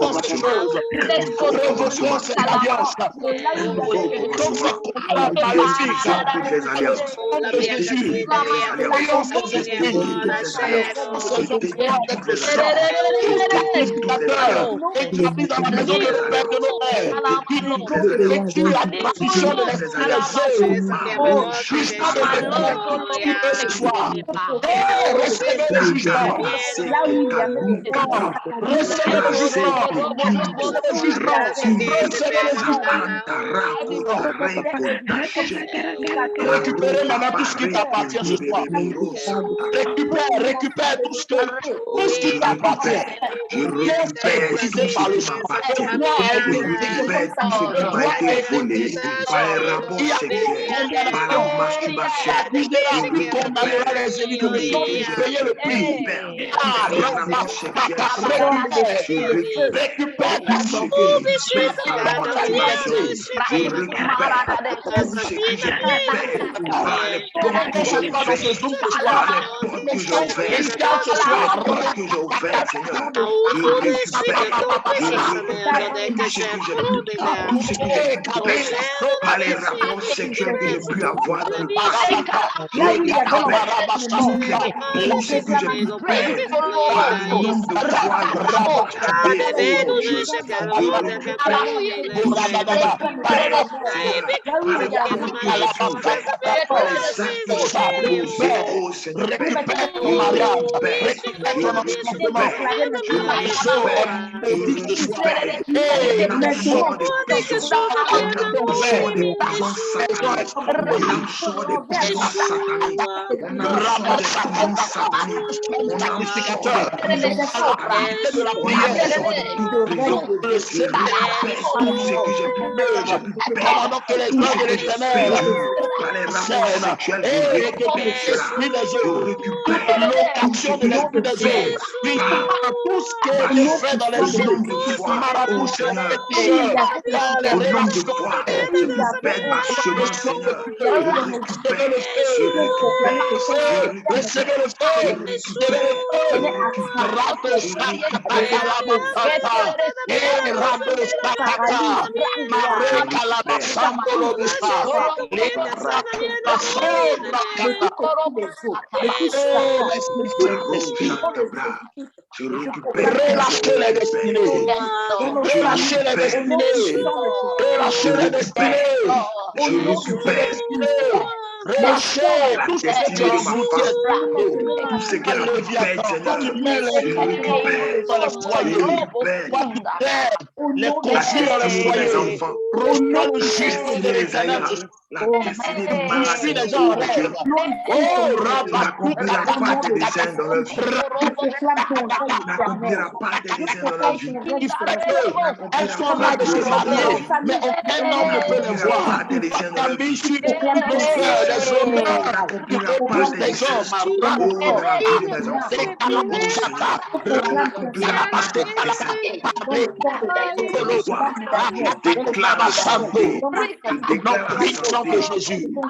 comprenons ces choses. Nous revoquons cette alliance. Donc, ce combat maléfique. Toutes les alliances. De Jésus. Alliance des esprits. Avec le sang. Sacrificateur. Établi dans la maison de nos pères, de nos mères. Qui la tradition de l'esprit des œuvres. Jugement de Dieu ce soir. Recevez le jugement. Recevez le jugement. Récupérez maintenant tout ce qui t'appartient ce soir. Récupère tout ce qui t'appartient. Je récupère tout ce qui m'appartient. Je récupère tout ce qui m'a été volé par un rapport sexuel, par la masturbation. Payez le prix. Récupère ta santé. Par les rapports sexuels que j'ai pu avoir dans le passé, tout ce que j'ai pu perdre par le nombre de fois que Pendant que les hommes de l'éternel l'occasion de l'esprit des hommes, tout ce qui est fait dans les hommes, marabouche, les pécheurs, dans les relations, recevez le feu, relâchez les destinées, relâchez les destinées, relâchez les destinées, relâchez tout ce que tu as soutenu, tout ce qu'elle a fait, dans le foyer, les conflits dans le foyer, reçois le jugement de l'éternel. La destinée du Je suis déjà en rêve. Oh, n'accomplira pas tes desseins dans leur vie. N'accomplira pas tes desseins dans leur vie. Elles sont là de se marier, mais aucun homme ne peut les voir. Camille, je suis des hommes, des hommes. De Jésus, nous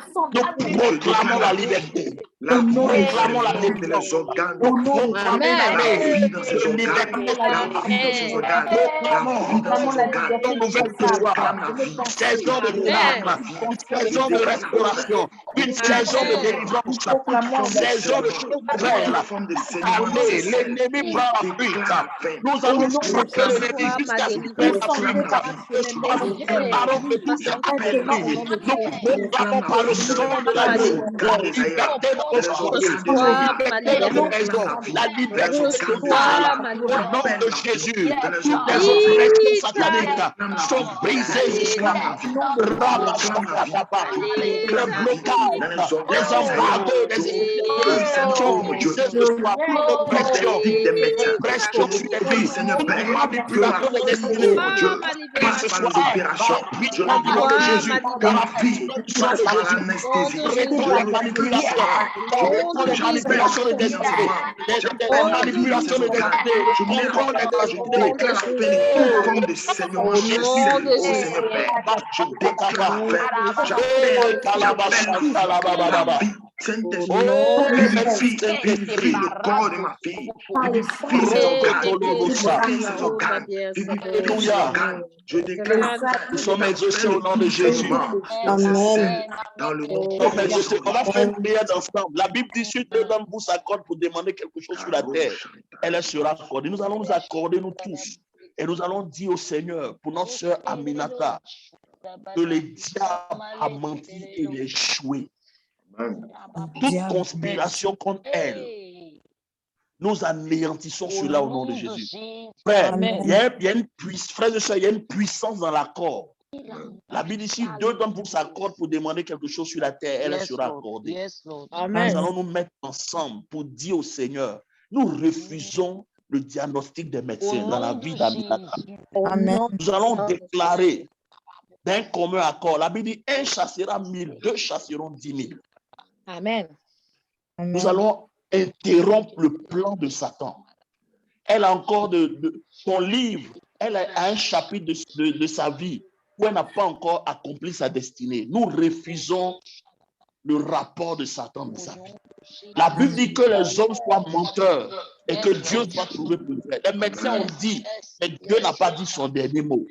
proclamons la liberté. La vie Nous dans réclamons la les membres et délivrance. les organes. Nous proclamons Amen. La l'année vie dans ses de organes. liberté. La vie dans ses organes. La vie dans ses organes. Une nouvelle Je histoire, proclame la vie. une saison de Amen. miracle, une saison de restauration, une saison de Amen. délivrance, Toute forme une de saison de saignement, choses toute nouvelles. forme de saignement dans Allez, ses selles. l'ennemi Je prend la fuite. déclare la fin. Nous allons Je frapper déclare la l'ennemi vie. Ma jusqu'à ce Je qu'il prenne la délivrance. proclame fuite. la vie. Ce soir, Je nous proclame la déclarons vie. que tout est J'appelle la permis. vie. Nous Je proclamons proclame par la le vie sang de dans Ma les l'agneau organes la des délivrance. aïeux, liberté de dans nos les familles, organes des Reçois aînés. ma liberté de Je nos libération. maisons, proclame la vie la dans les liberté organes des aînés. Reçois totale. ma Au nom libération. J'appelle de la vie Jésus, dans les toutes les organes des aînés. oppressions Je sataniques Jesus. proclame la sont vie. brisées Je ce soir. proclame la vie. Je proclame la vie. Je Le proclame la vie blocage, dans les organes les des aïeux. embargos Je des prie, esprits Seigneur, sont oh mon Dieu, brisés ce soir. Toute le oppression, verdict des médecins. Je oppression sur les prie, vies, Seigneur toute Père, que la manipulation des force, esprits. mon Dieu, Reçois ma Et passe ce par libération. les soir, par opérations. la Je puissance du nom de Reçois Jésus, ma que par la la libération. vie puissance du sang passe de par Jésus, Au nom de l'anesthésie. arrêtons Je les Jésus. le prie, manipulations, Seigneur. Je Au nom arrêtons de les j'appelle Jésus. manipulations des la vie en ce esprits, moment. les Au J'appelle la nom de vie dans manipulations ces des Jésus. organes. esprits, Je le mets en contrôle des état, je Au nom esprits. de déclare la fin de toute Jésus. forme de saignement Au dans ces nom selles. de Oh Seigneur Jésus. Père, je Au déclare la nom fin. de Oh, J'appelle la vie. La Kalabashantalabababa. vie. Au Saint-Esprit, nom Oh, de merci vivifie, Saint-Esprit. vivifie le corps de ma fille. Vivifie ses organes. Rokotolobosa. Vivifie ses organes. Vivifie ses Alléluia. organes. Je déclare la fin. Nous sommes exaucés au J'appelle nom de tout Jésus. saignement dans ses selles, dans le nom Nous sommes de exaucés. Jésus. On va faire une prière d'ensemble. La Bible dit si deux d'entre vous s'accordent pour demander quelque chose sur la terre, elle sera accordée. Nous allons nous accorder, nous tous. Et nous allons dire au Seigneur, pour notre sœur Aminata, que le diable a menti et il a échoué. Toute conspiration contre elle, nous anéantissons cela au nom de Jésus. Frère, il y a une puissance, frères et sœurs, il y a une puissance dans l'accord. La Bible dit si deux d'entre vous s'accordent pour demander quelque chose sur la terre, elle sera accordée. Nous allons nous mettre ensemble pour dire au Seigneur, nous refusons le diagnostic des médecins dans la vie d'Aminata. Nous allons déclarer d'un commun accord. La Bible dit un chassera 1000, deux chasseront 10 000. Amen. Nous allons interrompre le plan de Satan. Elle a encore son livre, elle a un chapitre de sa vie où elle n'a pas encore accompli sa destinée. Nous refusons le rapport de Satan dans sa vie. La Bible dit que les hommes soient menteurs et que Dieu soit trouvé plus vrai. Les médecins ont dit, mais Dieu n'a pas dit son dernier mot.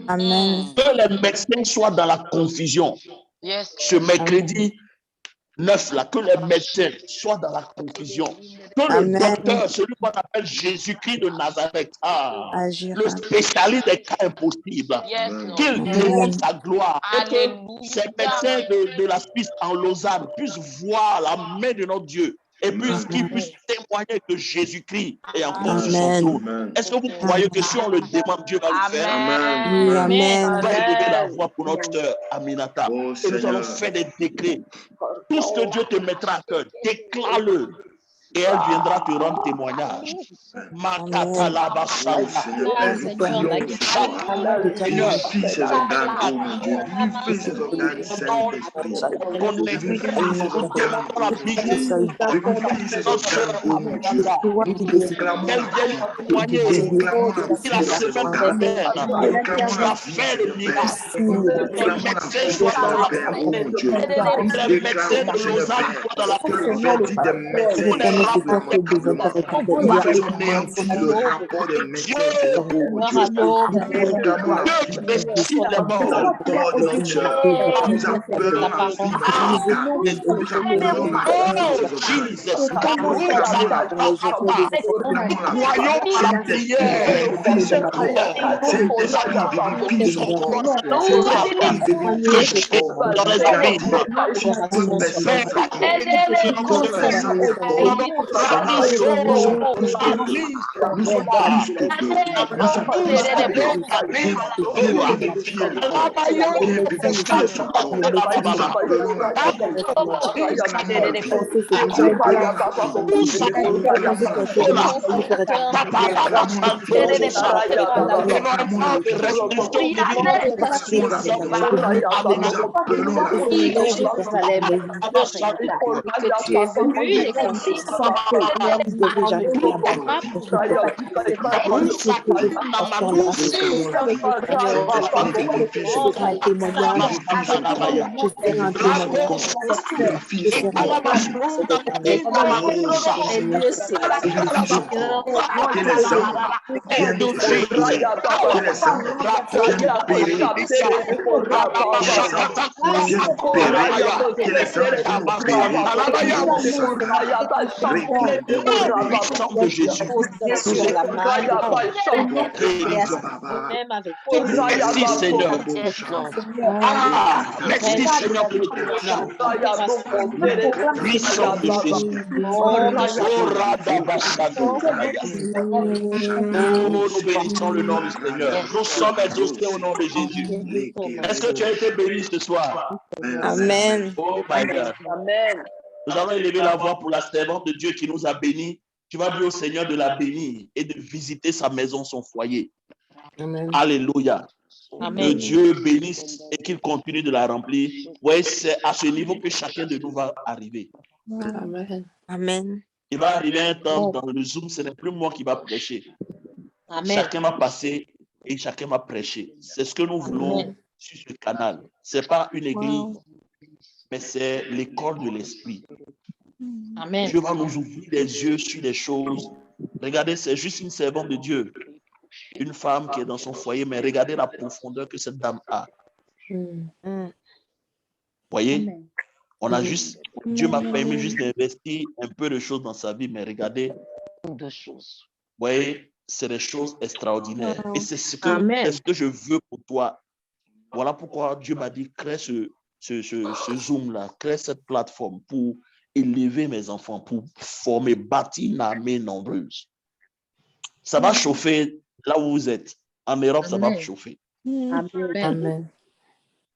Amen. Que les médecins soient dans la confusion. Ce mercredi 9 là, que les médecins soient dans la confusion. Que le docteur, celui qu'on appelle Jésus-Christ de Nazareth, le spécialiste des cas impossibles, qu'il démontre sa gloire et que ces médecins de la Suisse en Lausanne puissent voir la main de notre Dieu et qu'ils puissent témoigner que Jésus-Christ est encore sur son trône. Est-ce que vous croyez que si on le demande, Dieu va le faire? Amen. On va élever la voix pour notre sœur Aminata. Oh, Et nous allons faire des décrets. Tout ce que Dieu te mettra à cœur, déclare-le. Et elle viendra te rendre témoignage. Vivifie ses organes, oh mon Dieu. Vivifie ses organes, Saint-Esprit. Vivifie ses organes, oh mon Dieu. Vivifie ses organes, oh mon Dieu. Nous proclamons la vie. Nous proclamons la vie dans ses organes. Nous proclamons la vie, Seigneur Père. Nous proclamons la vie, Seigneur Père, oh mon Dieu. Nous déclarons, Seigneur Père, que le verdict des médecins est favorable lamentablement. Nous faisons mentir le rapport des médecins, Seigneur, oh mon Dieu. Nous proclamons la vie dans le corps de notre soeur. Nous appelons la vie dans ses organes. Nous appelons la vie dans ses organes. Nous proclamons la Croyons à la prière. vivifie son corps. Saint-Esprit, vivifie son corps. Saint-Esprit, vivifie son corps. Dans les abîmes. Toute personne fait corps. Toute personne fait corps. Nous sommes plus que deux. Nous sommes plus que deux. Nous sommes plus que deux. Viens vérifier le corps. Viens vérifier son corps. Nous appelons la vie. Nous clamons la vie. Nous appelons la vie. Nous proclamons la vie. Nous proclamons la vie. Nous appelons la vie. Jérusalem, que tu es venu et que santé. Seigneur, vous devez jamais là-bas. Ne se fait pas tout ce je ferai un témoignage. Je ferai un témoignage. Je ferai un de Jésus. Merci Seigneur. Merci Seigneur pour le témoignage. Puissance de Jésus. Nous bénissons le nom du Seigneur. Nous sommes exaucés au nom de Jésus. Est-ce que tu as été béni ce soir? Amen. Oh my God. Amen. Nous allons élever la voix pour la servante de Dieu qui nous a bénis. Tu vas dire au Seigneur de la bénir et de visiter sa maison, son foyer. Amen. Alléluia. Amen. Que Dieu bénisse et qu'il continue de la remplir. Oui, c'est à ce niveau que chacun de nous va arriver. Amen. Amen. Il va arriver un temps dans le Zoom, ce n'est plus moi qui va prêcher. Amen. Chacun va passer et chacun va prêcher. C'est ce que nous voulons sur ce canal. Ce n'est pas une église, mais c'est l'école de l'esprit. Amen. Dieu va nous ouvrir les yeux sur les choses. Regardez, c'est juste une servante de Dieu. Une femme qui est dans son foyer, mais regardez la profondeur que cette dame a. Voyez, on a juste, Dieu m'a permis juste d'investir un peu de choses dans sa vie, mais regardez, de choses. voyez, c'est des choses extraordinaires. Et c'est ce que je veux pour toi. Voilà pourquoi Dieu m'a dit, crée ce Zoom-là, crée cette plateforme pour élever mes enfants, pour former, bâtir une armée nombreuse. Ça va chauffer là où vous êtes. En Europe, ça va chauffer. Amen.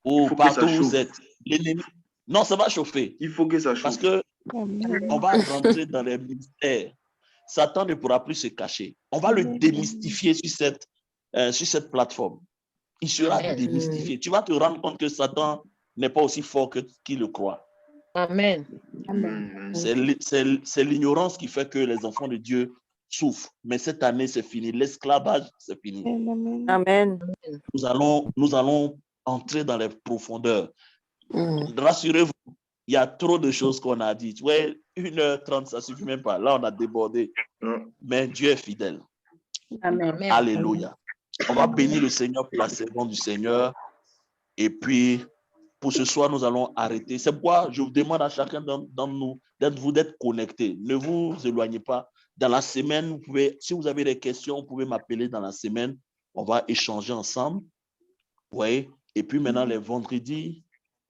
Ou partout où vous êtes. L'ennemi. Non, ça va chauffer. Il faut que ça chauffe. Parce que on va rentrer dans les mystères. Satan ne pourra plus se cacher. On va le démystifier sur cette plateforme. Il sera démystifié. Tu vas te rendre compte que Satan n'est pas aussi fort qu'il le croit. Amen. C'est l'ignorance qui fait que les enfants de Dieu souffrent. Mais cette année, c'est fini. L'esclavage, c'est fini. Amen. Nous allons entrer dans les profondeurs. Rassurez-vous, il y a trop de choses qu'on a dites. Ouais, 1h30, ça ne suffit même pas. Là, on a débordé. Mais Dieu est fidèle. Amen. Alléluia. On va bénir le Seigneur pour la servante du Seigneur. Et puis, pour ce soir, nous allons arrêter. C'est pourquoi je vous demande à chacun d'entre nous d'être connectés. Ne vous éloignez pas. Dans la semaine, vous pouvez, si vous avez des questions, vous pouvez m'appeler dans la semaine. On va échanger ensemble. Ouais. Et puis maintenant, les vendredis,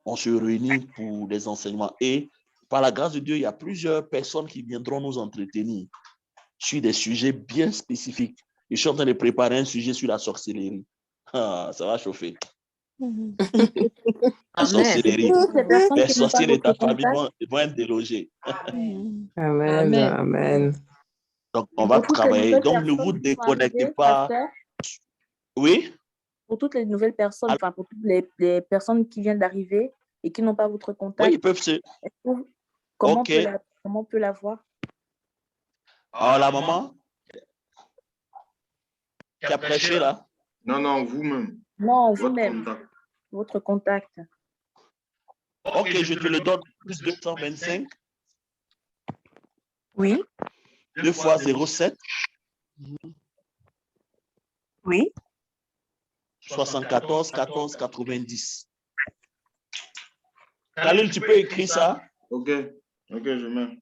on se réunit pour des enseignements. Et par la grâce de Dieu, il y a plusieurs personnes qui viendront nous entretenir sur des sujets bien spécifiques. Je suis en train de préparer un sujet sur la sorcellerie. Ah, ça va chauffer. La sorcellerie. Les sorciers de ta famille vont être délogés. Amen. Amen. Donc, on va travailler. Donc, ne vous déconnectez pas. Oui? Pour toutes les nouvelles personnes, enfin pour toutes les personnes qui viennent d'arriver et qui n'ont pas votre contact. Oui, ils peuvent se... Comment on peut la voir? Ah, la maman qui a prêché là? Non, vous-même. Non, vous-même. Votre contact. Ok, je te le donne. Plus 225. Oui. 2 fois 07. Oui. 74 14 90. Khalil, tu peux écrire ça? Ok, je mets.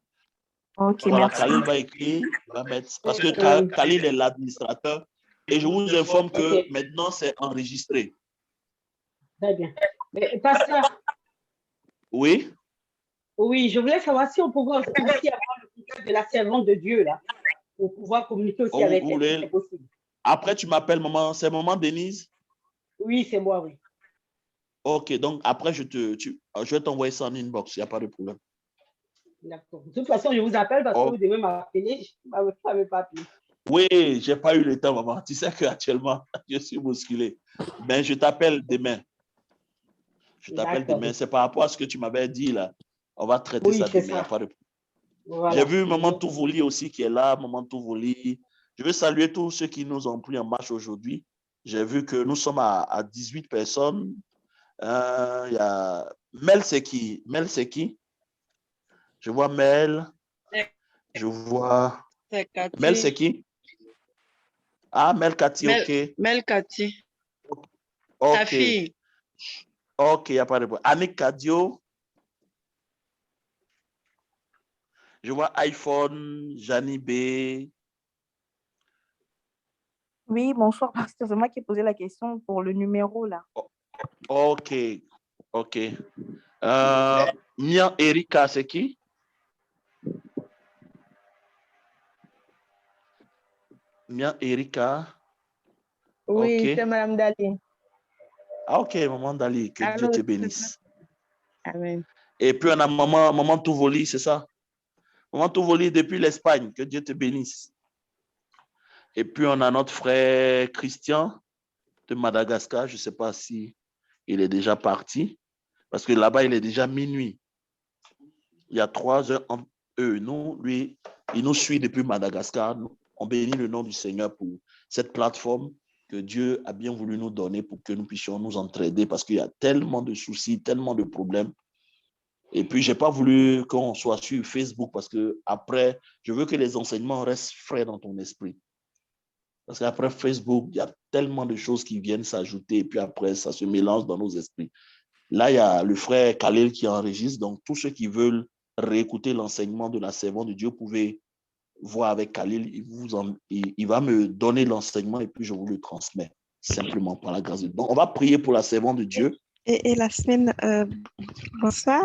Ok, voilà, merci. Khalil va écrire, va mettre, parce que Khalil est l'administrateur. Et je vous informe que maintenant, c'est enregistré. Très bien. Mais, pasteur. Oui? Oui, je voulais savoir si on pouvait aussi avoir le contact de la servante de Dieu, là, pour pouvoir communiquer aussi avec elle, si c'est possible. Après, tu m'appelles maman. C'est maman Denise? Oui, c'est moi, oui. Ok, donc après, je vais t'envoyer ça en inbox, il n'y a pas de problème. D'accord. De toute façon, je vous appelle parce que vous devez m'appeler. Je ne m'avais pas appelé. Oui, je n'ai pas eu le temps, maman. Tu sais qu'actuellement, je suis bousculé. Mais je t'appelle demain. Je t'appelle demain. C'est par rapport à ce que tu m'avais dit là. On va traiter ça demain. Il n'y a pas de problème. Voilà. J'ai vu Maman Touvouli aussi qui est là, Maman Touvouli. Je veux saluer tous ceux qui nous ont pris en marche aujourd'hui. J'ai vu que nous sommes à 18 personnes. Il y a Mel, c'est qui? Mel, c'est qui? Je vois Mel. Je vois... Mel, c'est qui? Ah, Mel Cathy, ok. Mel Cathy. Ok. Ta fille. Ok, il n'y a pas de problème. Annick Cadio. Je vois iPhone, Jani B. Oui, bonsoir, pasteur. C'est moi qui ai posé la question pour le numéro, là. Ok, ok. Mia Erika, c'est qui? Mia Erika. Oui, Okay. c'est Madame Dali. Ah, ok, Maman Dali, que Allô, Dieu te bénisse. Amen. Et puis on a Maman Touvoli, c'est ça? Maman Touvoli depuis l'Espagne, que Dieu te bénisse. Et puis on a notre frère Christian de Madagascar, je ne sais pas si il est déjà parti, parce que là-bas il est déjà minuit. Il y a 3 heures entre eux. Nous, lui, il nous suit depuis Madagascar. On bénit le nom du Seigneur pour cette plateforme que Dieu a bien voulu nous donner pour que nous puissions nous entraider parce qu'il y a tellement de soucis, tellement de problèmes. Et puis, je n'ai pas voulu qu'on soit sur Facebook parce que après, je veux que les enseignements restent frais dans ton esprit. Parce qu'après Facebook, il y a tellement de choses qui viennent s'ajouter et puis après, ça se mélange dans nos esprits. Là, il y a le frère Khalil qui enregistre. Donc, tous ceux qui veulent réécouter l'enseignement de la servante de Dieu, vous pouvez voir avec Khalil. Il va me donner l'enseignement et puis je vous le transmets simplement par la grâce de Dieu. Donc, on va prier pour la servante de Dieu. Et la semaine, bonsoir,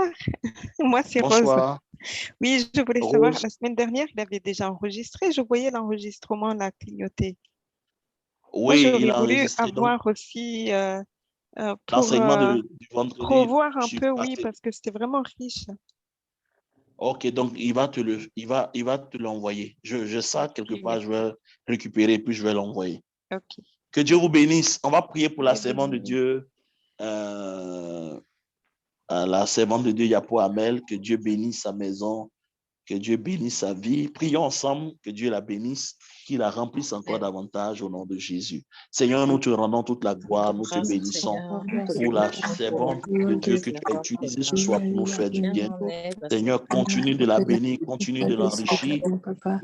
moi c'est Rose. Bonsoir. Oui, je voulais Rose. savoir, la semaine dernière, il avait déjà enregistré, je voyais l'enregistrement là clignoter. Oui, moi, j'aurais il a voulu enregistré avoir aussi pour l'enseignement du vendredi. revoir un peu, oui, parce que c'était vraiment riche. Ok, donc il va te l'envoyer. Je sais quelque part, je vais récupérer puis je vais l'envoyer. Ok. Que Dieu vous bénisse. On va prier pour la servante de Dieu. La servante de Dieu, Yapo Amel, que Dieu bénisse sa maison, que Dieu bénisse sa vie. Prions ensemble, que Dieu la bénisse, qu'il la remplisse encore davantage au nom de Jésus. Seigneur, nous te rendons toute la gloire, nous te bénissons pour la servante de Dieu que tu as utilisée ce soir pour nous faire du bien. Seigneur, continue de la bénir, continue de l'enrichir,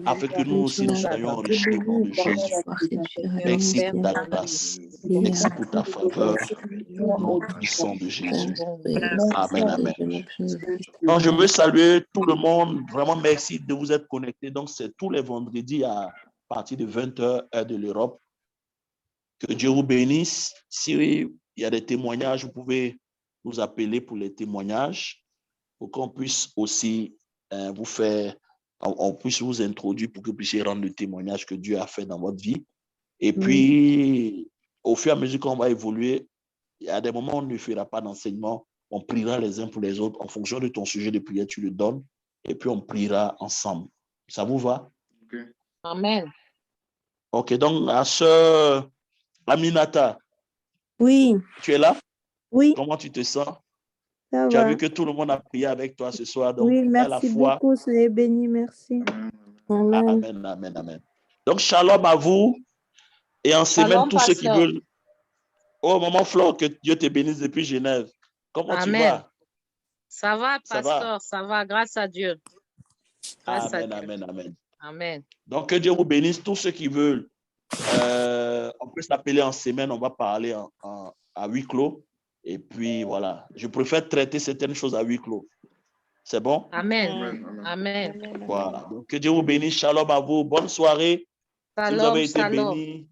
afin que nous aussi nous soyons enrichis au nom de Jésus. Merci pour ta grâce, merci pour ta faveur, au nom puissant de Jésus. Amen, amen. Donc, je veux saluer tout le monde. Vraiment, merci de vous être connectés. Donc, c'est tous les vendredis à partir de 20h, heure de l'Europe. Que Dieu vous bénisse. Si il y a des témoignages, vous pouvez nous appeler pour les témoignages, pour qu'on puisse aussi vous faire, on puisse vous introduire pour que vous puissiez rendre le témoignage que Dieu a fait dans votre vie. Et puis, au fur et à mesure qu'on va évoluer, il y a des moments où on ne fera pas d'enseignement. On priera les uns pour les autres. En fonction de ton sujet de prière, tu le donnes. Et puis, on priera ensemble. Ça vous va? Okay. Amen. OK, donc, à sœur Aminata. Oui. Tu es là? Oui. Comment tu te sens? Ça tu va. as vu que tout le monde a prié avec toi ce soir. Donc, oui, merci à la foi. beaucoup. Soyez bénis. Merci. Amen. Amen, amen, amen. Donc, shalom à vous. Et en semaine, tous ceux qui veulent. Oh, maman Flore, que Dieu te bénisse depuis Genève. Comment tu vas? Ça va, pasteur, ça va, grâce à Dieu. Grâce amen, à Dieu. Amen, amen. Amen. Donc, que Dieu vous bénisse, tous ceux qui veulent. On peut s'appeler en semaine, on va parler à huis clos. Et puis, voilà. Je préfère traiter certaines choses à huis clos. C'est bon? Amen. Amen. Voilà. Donc, que Dieu vous bénisse. Shalom à vous. Bonne soirée. Shalom, Si vous avez été shalom. bénis,